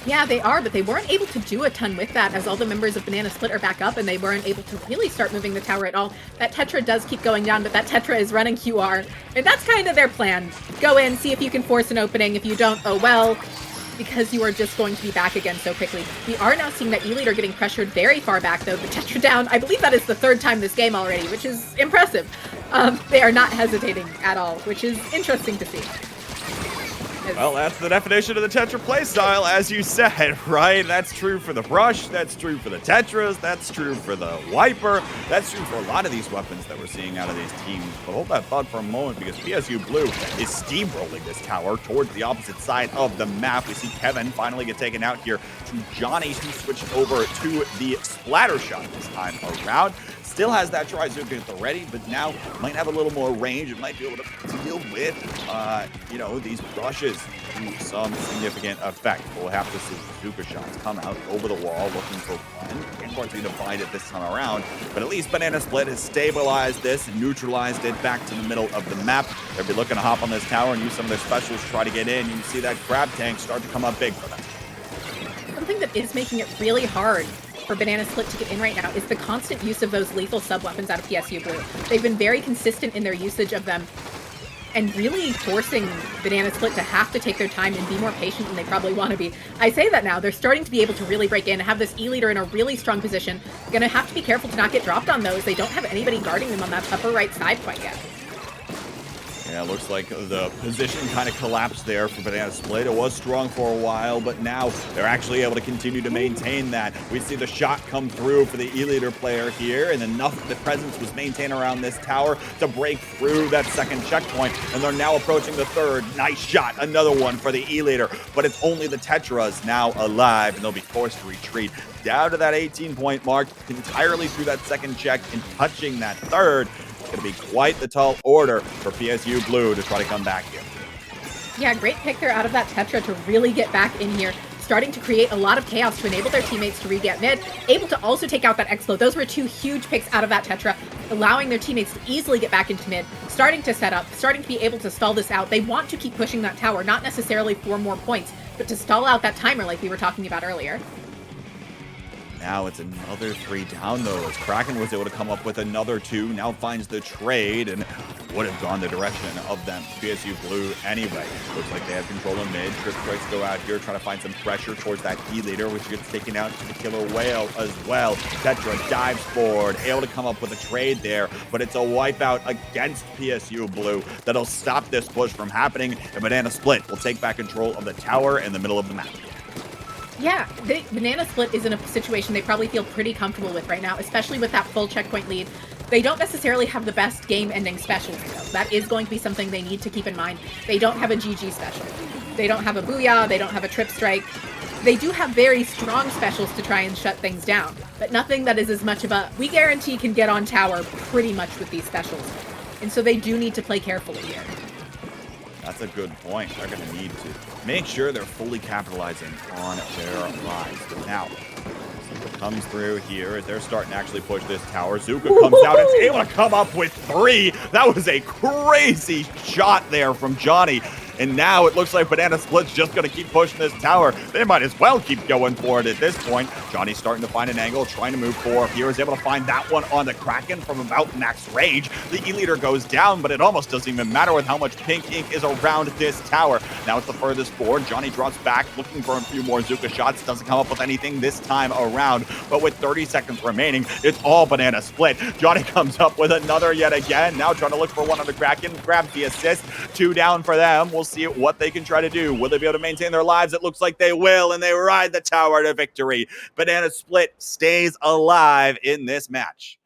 Yeah, they are, but they weren't able to do a ton with that as all the members of Banana Split are back up and they weren't able to really start moving the tower at all. That Tetra does keep going down, but that Tetra is running QR, and that's kind of their plan. Go in, see if you can force an opening. If you don't, oh well, because you are just going to be back again so quickly. We are now seeing that E-Leader getting pressured very far back, though. The Tetra down, I believe that is the third time this game already, which is impressive. They are not hesitating at all, which is interesting to see. Well, that's the definition of the Tetra playstyle, as you said, right? That's true for the Brush, that's true for the Tetras, that's true for the Wiper, that's true for a lot of these weapons that we're seeing out of these teams. But hold that thought for a moment, because PSU Blue is steamrolling this tower towards the opposite side of the map. We see Kevin finally get taken out here to Johnny, who switched over to the Splatter Shot this time around. Still has that Trizuka at the ready, but now might have a little more range. It might be able to deal with, you know, these brushes to some significant effect. We'll have to see Trizuka shots come out over the wall, looking for one. Unfortunately, to find it this time around, but at least Banana Split has stabilized this and neutralized it back to the middle of the map. They'll be looking to hop on this tower and use some of their specials to try to get in. You can see that Crab Tank start to come up big for them. Something that is making it really hard for Banana Split to get in right now is the constant use of those lethal sub-weapons out of PSU Blue. They've been very consistent in their usage of them and really forcing Banana Split to have to take their time and be more patient than they probably want to be. I say that now. They're starting to be able to really break in and have this E-Leader in a really strong position. They're going to have to be careful to not get dropped on those. They don't have anybody guarding them on that upper right side quite yet. Yeah, it looks like the position kind of collapsed there for Banana Split. It was strong for a while, but now they're actually able to continue to maintain that. We see the shot come through for the E-Leader player here, and enough of the presence was maintained around this tower to break through that second checkpoint, and they're now approaching the third. Nice shot, another one for the E-Leader, but it's only the Tetras now alive, and they'll be forced to retreat down to that 18-point mark, entirely through that second check and touching that third. It's going to be quite the tall order for PSU Blue to try to come back here. Yeah, great pick there out of that Tetra to really get back in here, starting to create a lot of chaos to enable their teammates to re-get mid, able to also take out that X-Flow. Those were two huge picks out of that Tetra, allowing their teammates to easily get back into mid, starting to set up, starting to be able to stall this out. They want to keep pushing that tower, not necessarily for more points, but to stall out that timer like we were talking about earlier. Now it's another 3 down, though, as Kraken was able to come up with another 2, now finds the trade, and would have gone the direction of them. PSU Blue anyway. Looks like they have control of mid. Trip Strikes go out here, trying to find some pressure towards that E-Leader, which gets taken out to the Killer Whale as well. Tetra dives forward, able to come up with a trade there, but it's a wipeout against PSU Blue that'll stop this push from happening, and Banana Split will take back control of the tower in the middle of the map. Yeah, Banana Split is in a situation they probably feel pretty comfortable with right now, especially with that full checkpoint lead. They don't necessarily have the best game-ending specials, though. That is going to be something they need to keep in mind. They don't have a GG special. They don't have a Booyah. They don't have a Trip Strike. They do have very strong specials to try and shut things down, but nothing that is as much of a, we guarantee can get on tower pretty much with these specials. And so they do need to play carefully here. That's a good point. They're going to need to make sure they're fully capitalizing on their lives. But now, Zuka comes through here as they're starting to actually push this tower. Zuka comes out and is able to come up with 3. That was a crazy shot there from Johnny. And now it looks like Banana Split's just going to keep pushing this tower. They might as well keep going for it at this point. Johnny's starting to find an angle, trying to move forward. Here is able to find that one on the Kraken from about max range. The E-Leader goes down, but it almost doesn't even matter with how much pink ink is around this tower. Now it's the furthest forward. Johnny drops back, looking for a few more Zuka shots. Doesn't come up with anything this time around. But with 30 seconds remaining, it's all Banana Split. Johnny comes up with another yet again. Now trying to look for one on the Kraken. Grabs the assist. 2 down for them. We'll see what they can try to do. Will they be able to maintain their lives? It looks like they will, and they ride the tower to victory. Banana Split stays alive in this match.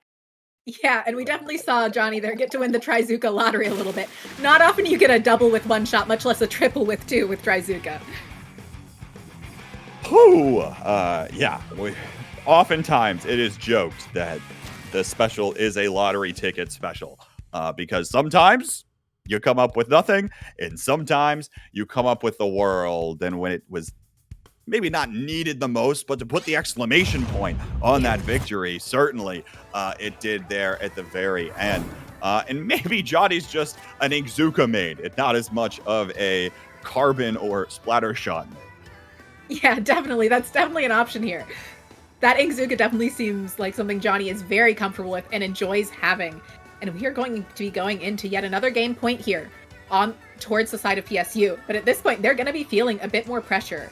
Yeah, and we definitely saw Johnny there get to win the Trizuka lottery a little bit. Not often you get a double with 1 shot, much less a triple with 2 with Trizuka. Whew. Yeah. Oftentimes it is joked that the special is a lottery ticket special because sometimes you come up with nothing and sometimes you come up with the world. And when it was maybe not needed the most, but to put the exclamation point on that victory, certainly it did there at the very end. And maybe Johnny's just an Inkzuka main and not as much of a Carbon or Splattershot main. Yeah, definitely. That's definitely an option here. That Inkzuka definitely seems like something Johnny is very comfortable with and enjoys having. And we are going to be going into yet another game point here on towards the side of PSU. But at this point, they're going to be feeling a bit more pressure.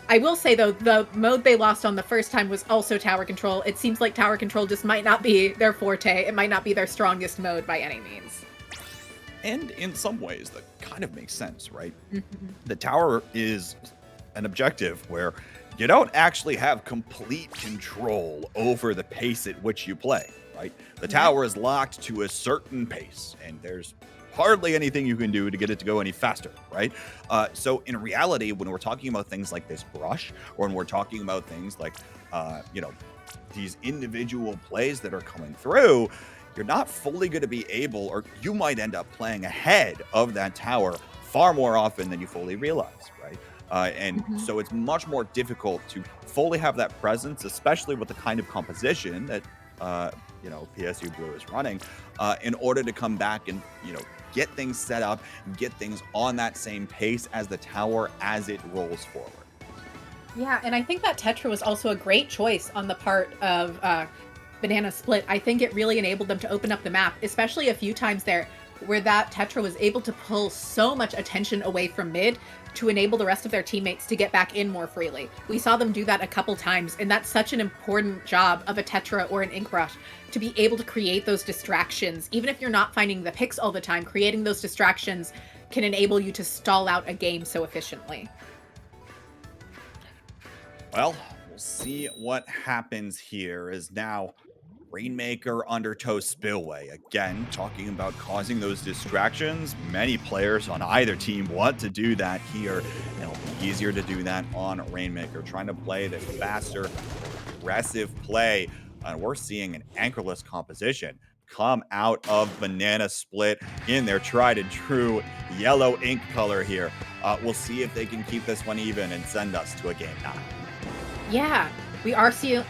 I will say, though, the mode they lost on the first time was also tower control. It seems like tower control just might not be their forte. It might not be their strongest mode by any means. And in some ways, that kind of makes sense, right? The tower is an objective where you don't actually have complete control over the pace at which you play, right? The tower is locked to a certain pace, and there's hardly anything you can do to get it to go any faster, right? So in reality, when we're talking about things like this brush, or when we're talking about things like, these individual plays that are coming through, you're not fully going to be able, or you might end up playing ahead of that tower far more often than you fully realize, right? So it's much more difficult to fully have that presence, especially with the kind of composition that, PSU Blue is running, in order to come back and, get things set up, get things on that same pace as the tower as it rolls forward. Yeah, and I think that Tetra was also a great choice on the part of Banana Split. I think it really enabled them to open up the map, especially a few times there where that Tetra was able to pull so much attention away from mid to enable the rest of their teammates to get back in more freely. We saw them do that a couple times, and that's such an important job of a Tetra or an Ink Brush, to be able to create those distractions. Even if you're not finding the picks all the time, creating those distractions can enable you to stall out a game so efficiently. Well, we'll see what happens here as now Rainmaker, Undertow, Spillway. Again, talking about causing those distractions. Many players on either team want to do that here. It'll be easier to do that on Rainmaker, trying to play the faster, aggressive play. And we're seeing an anchorless composition come out of Banana Split in their tried and true yellow ink color here. We'll see if they can keep this one even and send us to a game 9. Yeah, we are still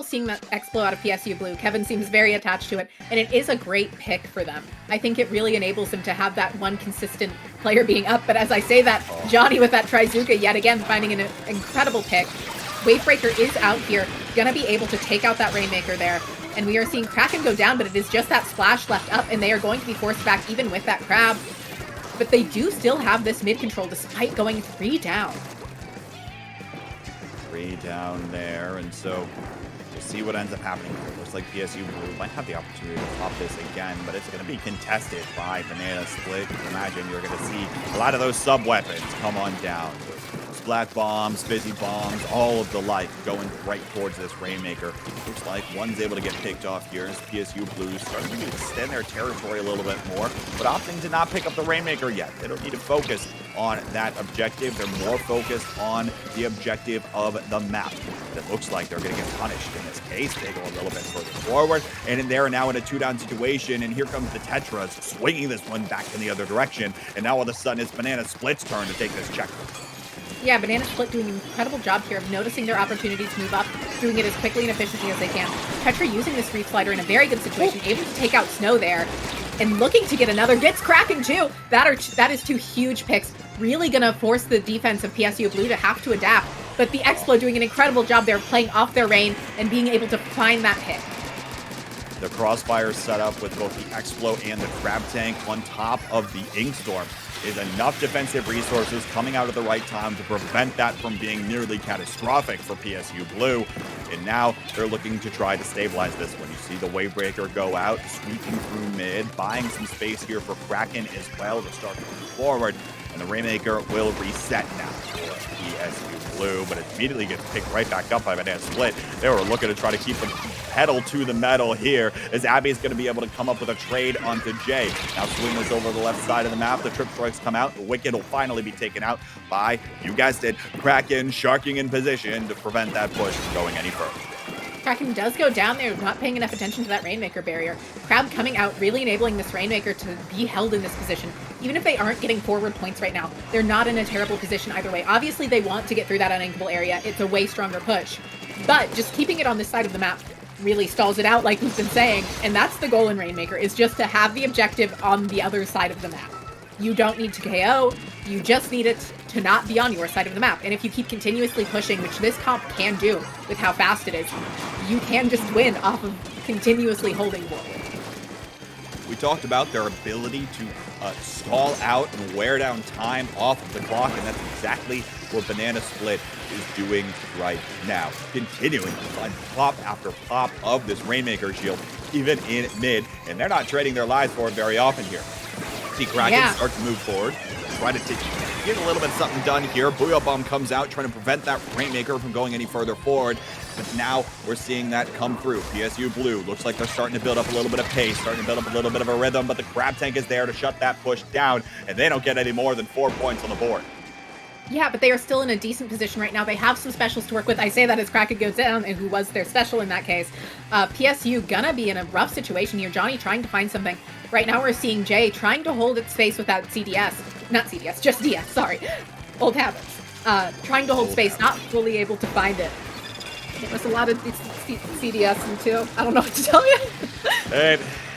seeing that Explo out of PSU Blue. Kevin seems very attached to it, and it is a great pick for them. I think it really enables them to have that one consistent player being up, but as I say that, Johnny with that Trizuka yet again finding an incredible pick. Wavebreaker is out here, gonna be able to take out that Rainmaker there, and we are seeing Kraken go down, but it is just that splash left up, and they are going to be forced back even with that crab. But they do still have this mid control despite going 3 down. 3 down there, and so we'll see what ends up happening here. Looks like PSU Blue might have the opportunity to pop this again, but it's going to be contested by Banana Split. You can imagine you're going to see a lot of those sub-weapons come on down. Splat bombs, fizzy bombs, all of the like going right towards this Rainmaker. Looks like one's able to get picked off here as PSU Blue starting to extend their territory a little bit more, but opting to not pick up the Rainmaker yet. They don't need to focus on that objective. They're more focused on the objective of the map. It looks like they're going to get punished in this case. They go a little bit further forward, and in there now in a 2-down situation, and here comes the Tetras swinging this one back in the other direction, and now all of a sudden it's Banana Split's turn to take this check. Yeah, Banana Split doing an incredible job here of noticing their opportunity to move up, doing it as quickly and efficiently as they can. Tetra using this Reef Slider in a very good situation, able to take out Snow there. and looking to get another. Gets Kraken too. That is two huge picks. Really gonna force the defense of PSU Blue to have to adapt. But the Explo doing an incredible job there, playing off their rain and being able to find that hit. The crossfire setup with both the Explo and the Crab Tank on top of the Inkstorm is enough defensive resources coming out at the right time to prevent that from being nearly catastrophic for PSU Blue. And now they're looking to try to stabilize this one. You see the Wavebreaker go out, sweeping through mid, buying some space here for Kraken as well to start moving forward. And the Rainmaker will reset now for PSU Blue, but it immediately gets picked right back up by Banana Split. They were looking to try to keep the pedal to the metal here, as Abby's going to be able to come up with a trade onto Jay. Now swing this over the left side of the map. The trip strikes come out. The Wicked will finally be taken out by, you guessed it, Kraken sharking in position to prevent that push from going any further. Kraken does go down there, not paying enough attention to that Rainmaker barrier. Crab coming out, really enabling this Rainmaker to be held in this position. Even if they aren't getting forward points right now, they're not in a terrible position either way. Obviously, they want to get through that uninkable area. It's a way stronger push. But just keeping it on this side of the map really stalls it out, like we've been saying. And that's the goal in Rainmaker, is just to have the objective on the other side of the map. You don't need to KO, you just need it to not be on your side of the map. And if you keep continuously pushing, which this comp can do with how fast it is, you can just win off of continuously holding forward. We talked about their ability to stall out and wear down time off of the clock, and that's exactly what Banana Split is doing right now. Continuing to find pop after pop of this Rainmaker shield, even in mid, and they're not trading their lives for it very often here. See Kraken start to move forward, try to get a little bit of something done here. Booyah Bomb comes out, trying to prevent that Rainmaker from going any further forward. But now we're seeing that come through. PSU Blue looks like they're starting to build up a little bit of pace, starting to build up a little bit of a rhythm, but the Crab Tank is there to shut that push down, and they don't get any more than 4 points on the board. Yeah, but they are still in a decent position right now. They have some specials to work with. I say that as Kraken goes down, and who was their special in that case. PSU gonna be in a rough situation here. Johnny trying to find something. Right now we're seeing Jay trying to hold its space without CDS. Not CDS, just DS, sorry. Old habits. Trying to hold space, not fully able to find it. It was a lot of CDS too. I don't know what to tell you.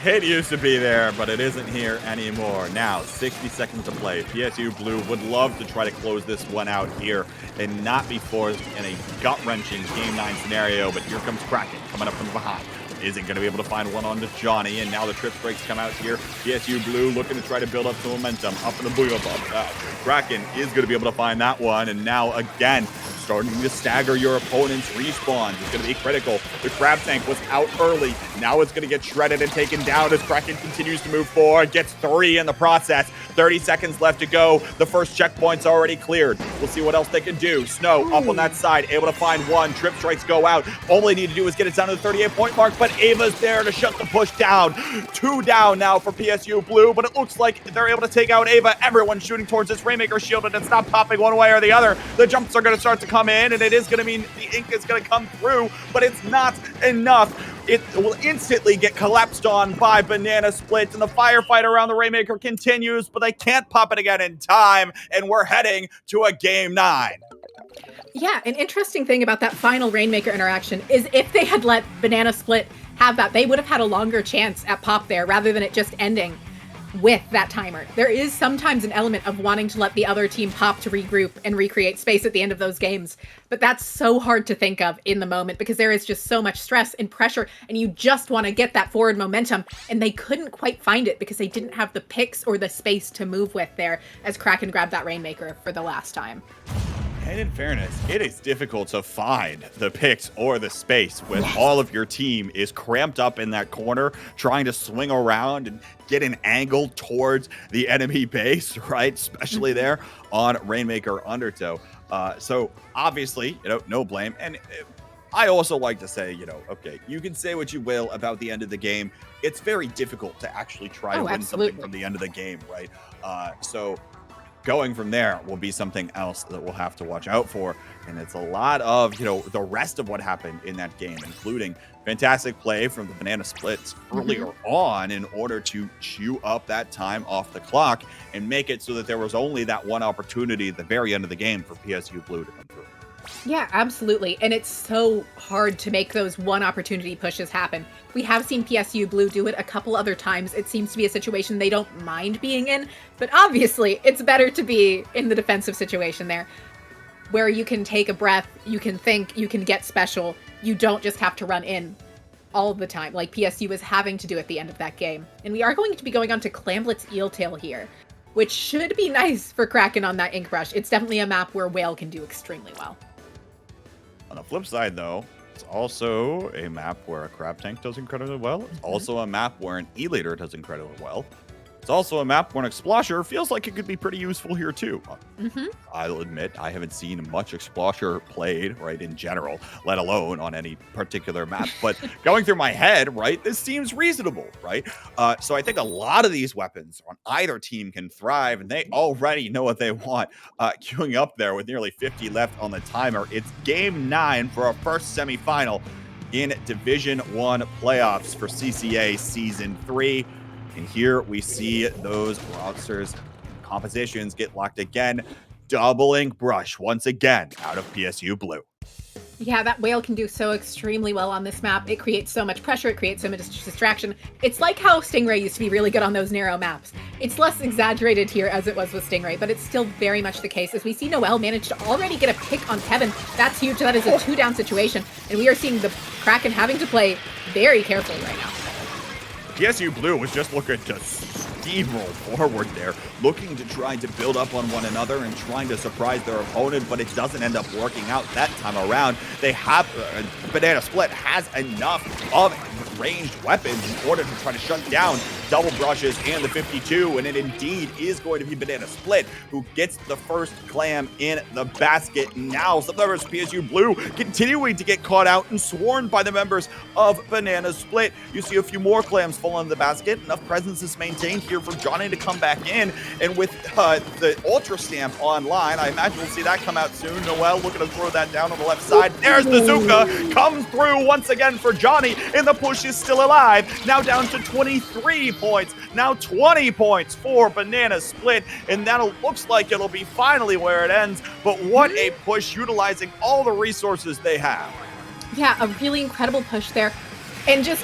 It used to be there, but it isn't here anymore. Now, 60 seconds to play. PSU Blue would love to try to close this one out here and not be forced in a gut-wrenching Game 9 scenario, but here comes Kraken coming up from behind. Isn't going to be able to find one onto Johnny, and now the trip breaks come out here. PSU Blue looking to try to build up some momentum up in the Booyah Bomb. Kraken is going to be able to find that one, and now again, starting to stagger your opponent's respawns. It's going to be critical. The Crab Tank was out early. Now it's going to get shredded and taken down as Kraken continues to move forward. Gets 3 in the process. 30 seconds left to go. The first checkpoint's already cleared. We'll see what else they can do. Snow up on that side, able to find one. Trip strikes go out. All they need to do is get it down to the 38-point mark, but Ava's there to shut the push down. 2 down now for PSU Blue, but it looks like they're able to take out Ava. Everyone's shooting towards this Rainmaker shield, and it's not popping one way or the other. The jumps are going to start to come in, and it is going to mean the ink is going to come through, but it's not enough. It will instantly get collapsed on by Banana Split, and the firefight around the Rainmaker continues, but they can't pop it again in time, and we're heading to a Game 9. Yeah, an interesting thing about that final Rainmaker interaction is if they had let Banana Split have that, they would have had a longer chance at pop there rather than it just ending with that timer. There is sometimes an element of wanting to let the other team pop to regroup and recreate space at the end of those games, but that's so hard to think of in the moment because there is just so much stress and pressure, and you just want to get that forward momentum, and they couldn't quite find it because they didn't have the picks or the space to move with there as Kraken grabbed that Rainmaker for the last time. And in fairness, it is difficult to find the picks or the space when all of your team is cramped up in that corner, trying to swing around and get an angle towards the enemy base, right? Especially there on Rainmaker Undertow. So obviously, no blame. And I also like to say, okay, you can say what you will about the end of the game. It's very difficult to actually try to win something from the end of the game, right? So going from there will be something else that we'll have to watch out for. And it's a lot of, the rest of what happened in that game, including fantastic play from the Banana Splits earlier on in order to chew up that time off the clock and make it so that there was only that one opportunity at the very end of the game for PSU Blue to come through. Yeah, absolutely. And it's so hard to make those one opportunity pushes happen. We have seen PSU Blue do it a couple other times. It seems to be a situation they don't mind being in, but obviously it's better to be in the defensive situation there, where you can take a breath, you can think, you can get special. You don't just have to run in all the time, like PSU was having to do at the end of that game. And we are going to be going on to Clamblitz Eeltail here, which should be nice for Kraken on that Ink Brush. It's definitely a map where Whale can do extremely well. On the flip side, though, it's also a map where a Crab Tank does incredibly well. It's also a map where an E-Leader does incredibly well. It's also a map where an Explosher feels like it could be pretty useful here, too. I'll admit, I haven't seen much Explosher played, right, in general, let alone on any particular map. But going through my head, right, this seems reasonable, right? So I think a lot of these weapons on either team can thrive, and they already know what they want. Queuing up there with nearly 50 left on the timer. It's Game 9 for our first semifinal in Division 1 playoffs for CCA Season 3. And here we see those rosters compositions get locked again. Double Ink Brush once again out of PSU Blue. Yeah, that Whale can do so extremely well on this map. It creates so much pressure, it creates so much distraction. It's like how Stingray used to be really good on those narrow maps. It's less exaggerated here as it was with Stingray, but it's still very much the case. As we see Noelle manage to already get a pick on Kevin, that's huge. That is a 2-down situation, and we are seeing the Kraken having to play very carefully right now. PSU Blue was just looking to steamroll forward there, looking to try to build up on one another and trying to surprise their opponent, but it doesn't end up working out that time around. They have, Banana Split has enough of ranged weapons in order to try to shut down Double Brushes and the 52, and it indeed is going to be Banana Split who gets the first clam in the basket. Now, some members of PSU Blue continuing to get caught out and swarmed by the members of Banana Split. You see a few more clams fall in the basket. Enough presence is maintained here for Johnny to come back in, and with the Ultra Stamp online, I imagine we'll see that come out soon. Noelle looking to throw that down on the left side. There's the Zuka, comes through once again for Johnny, and the push is still alive. Now down to 23 points, now 20 points for Banana Split, and that looks like it'll be finally where it ends. But what a push, utilizing all the resources they have. Yeah, a really incredible push there, and just,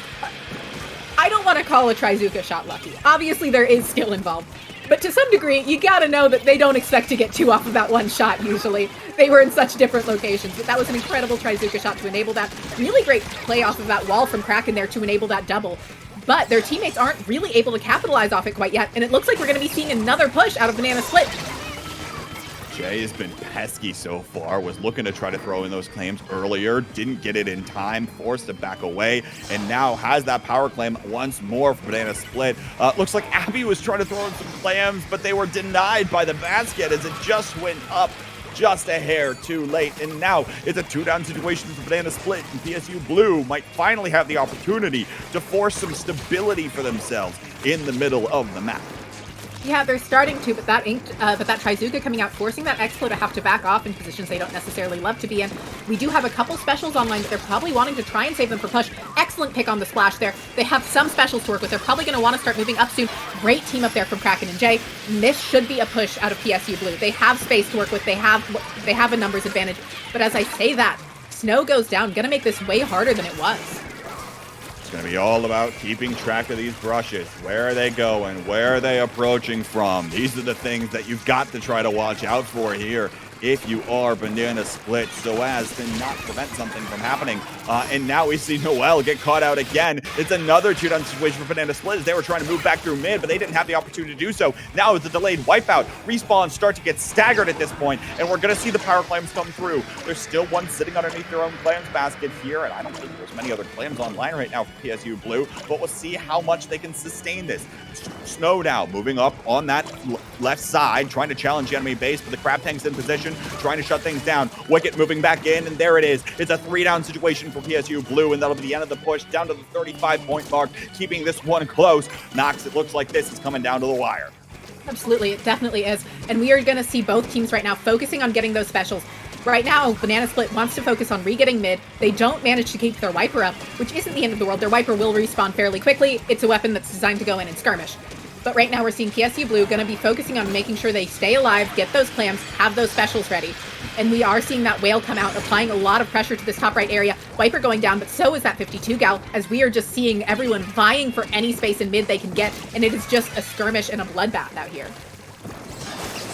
I don't want to call a Trizuka shot lucky. Obviously there is skill involved, but to some degree, you gotta know that they don't expect to get two off of that one shot usually. They were in such different locations, but that was an incredible Trizuka shot to enable that. Really great play off of that wall from Kraken there to enable that double. But their teammates aren't really able to capitalize off it quite yet, and it looks like we're going to be seeing another push out of Banana Split. Jay has been pesky so far, was looking to try to throw in those claims earlier, didn't get it in time, forced to back away, and now has that power claim once more for Banana Split. Looks like Abby was trying to throw in some clams, but they were denied by the basket as it just went up just a hair too late. And now it's a 2-down situation for Banana Split, and PSU Blue might finally have the opportunity to force some stability for themselves in the middle of the map. Yeah, they're starting to, but that Trizuka coming out, forcing that Explo to have to back off in positions they don't necessarily love to be in. We do have a couple specials online, but they're probably wanting to try and save them for push. Excellent pick on the splash there. They have some specials to work with. They're probably going to want to start moving up soon. Great team up there from Kraken and Jay. And this should be a push out of PSU Blue. They have space to work with. They have a numbers advantage. But as I say that, Snow goes down. Going to make this way harder than it was. Going to be all about keeping track of these brushes. Where are they going? Where are they approaching from? These are the things that you've got to try to watch out for here if you are Banana Split, so as to not prevent something from happening. And now we see Noelle get caught out again. It's another 2-down situation for Banana Split as they were trying to move back through mid, but they didn't have the opportunity to do so. Now with the delayed wipeout, respawns start to get staggered at this point, and we're going to see the power clams come through. There's still one sitting underneath their own clams basket here, and I don't think there's many other clams online right now for PSU Blue, but we'll see how much they can sustain this. Snow now moving up on that left side, trying to challenge the enemy base, but the Crab Tank's in position, trying to shut things down. Wicket moving back in, and there it is. It's a 3-down situation for PSU Blue, and that'll be the end of the push, down to the 35-point mark, keeping this one close. Knox, it looks like this is coming down to the wire. Absolutely, it definitely is. And we are going to see both teams right now focusing on getting those specials. Right now, Banana Split wants to focus on re-getting mid. They don't manage to keep their Wiper up, which isn't the end of the world. Their Wiper will respawn fairly quickly. It's a weapon that's designed to go in and skirmish. But right now we're seeing PSU Blue going to be focusing on making sure they stay alive, get those clams, have those specials ready. And we are seeing that Whale come out, applying a lot of pressure to this top right area. Viper going down, but so is that 52 gal, as we are just seeing everyone vying for any space in mid they can get, and it is just a skirmish and a bloodbath out here.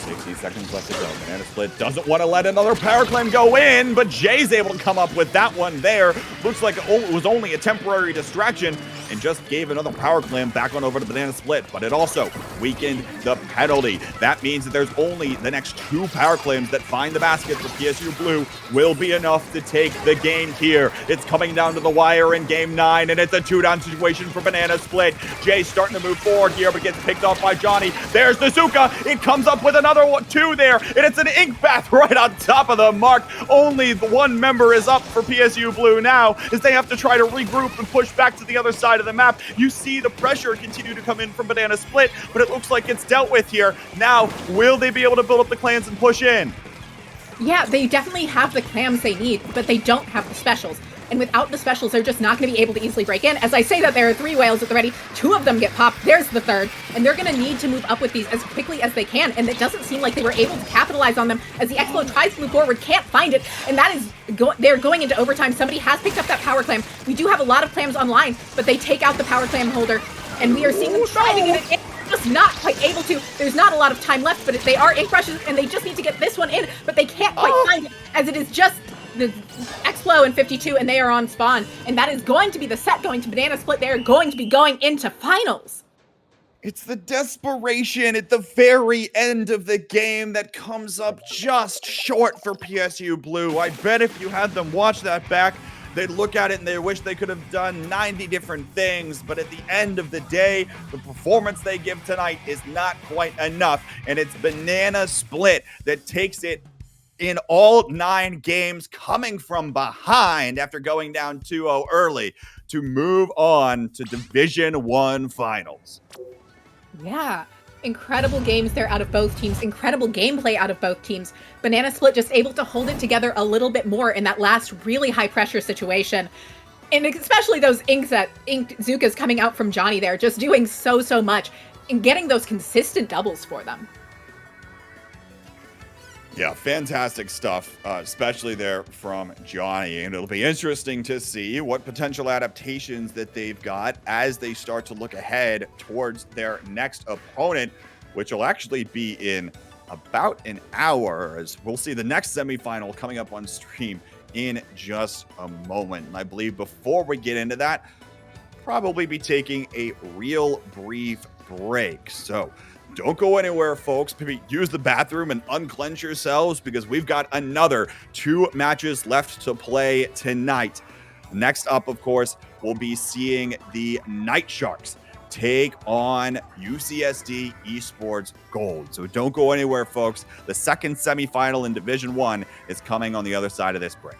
60 seconds left to go. Banana Split doesn't want to let another power claim go in, but Jay's able to come up with that one there. Looks like it was only a temporary distraction and just gave another power claim back on over to Banana Split, but it also weakened the penalty. That means that there's only the next 2 power claims that find the basket for PSU Blue will be enough to take the game here. It's coming down to the wire in game 9, and it's a 2-down situation for Banana Split. Jay starting to move forward here, but gets picked off by Johnny. There's the Zuka. It comes up with another 2 there, and it's an ink bath right on top of the mark. Only the 1 member is up for PSU Blue now, as they have to try to regroup and push back to the other side of the map. You see the pressure continue to come in from Banana Split, but it looks like it's dealt with here. Now, will they be able to build up the clans and push in? Yeah, they definitely have the clams they need, but they don't have the specials. And without the specials, they're just not going to be able to easily break in. As I say that, there are 3 whales at the ready. 2 of them get popped. There's the 3rd. And they're going to need to move up with these as quickly as they can. And it doesn't seem like they were able to capitalize on them as the Expo tries to move forward, can't find it. And that is, they're going into overtime. Somebody has picked up that power clam. We do have a lot of clams online, but they take out the power clam holder. And we are seeing them trying to get it in. Just not quite able to. There's not a lot of time left, but they are ink rushes, and they just need to get this one in, but they can't quite find it, as it is just the Explo and 52, and they are on spawn. And that is going to be the set going to Banana Split. They are going to be going into finals. It's the desperation at the very end of the game that comes up just short for PSU Blue. I bet if you had them watch that back, they'd look at it and they wish they could have done 90 different things, but at the end of the day, the performance they give tonight is not quite enough, and it's Banana Split that takes it in all 9 games, coming from behind after going down 2-0 early to move on to Division 1 finals. Yeah. Incredible games there out of both teams. Incredible gameplay out of both teams. Banana Split just able to hold it together a little bit more in that last really high pressure situation. And especially those ink Zukas coming out from Johnny there, just doing so much and getting those consistent doubles for them. Yeah, fantastic stuff, especially there from Johnny. And it'll be interesting to see what potential adaptations that they've got as they start to look ahead towards their next opponent, which will actually be in about an hour, as we'll see the next semifinal coming up on stream in just a moment. And I believe before we get into that, probably be taking a real brief break. So don't go anywhere, folks. Maybe use the bathroom and unclench yourselves, because we've got another 2 matches left to play tonight. Next up, of course, we'll be seeing the Night Sharks take on UCSD Esports Gold. So don't go anywhere, folks. The second semifinal in Division 1 is coming on the other side of this break.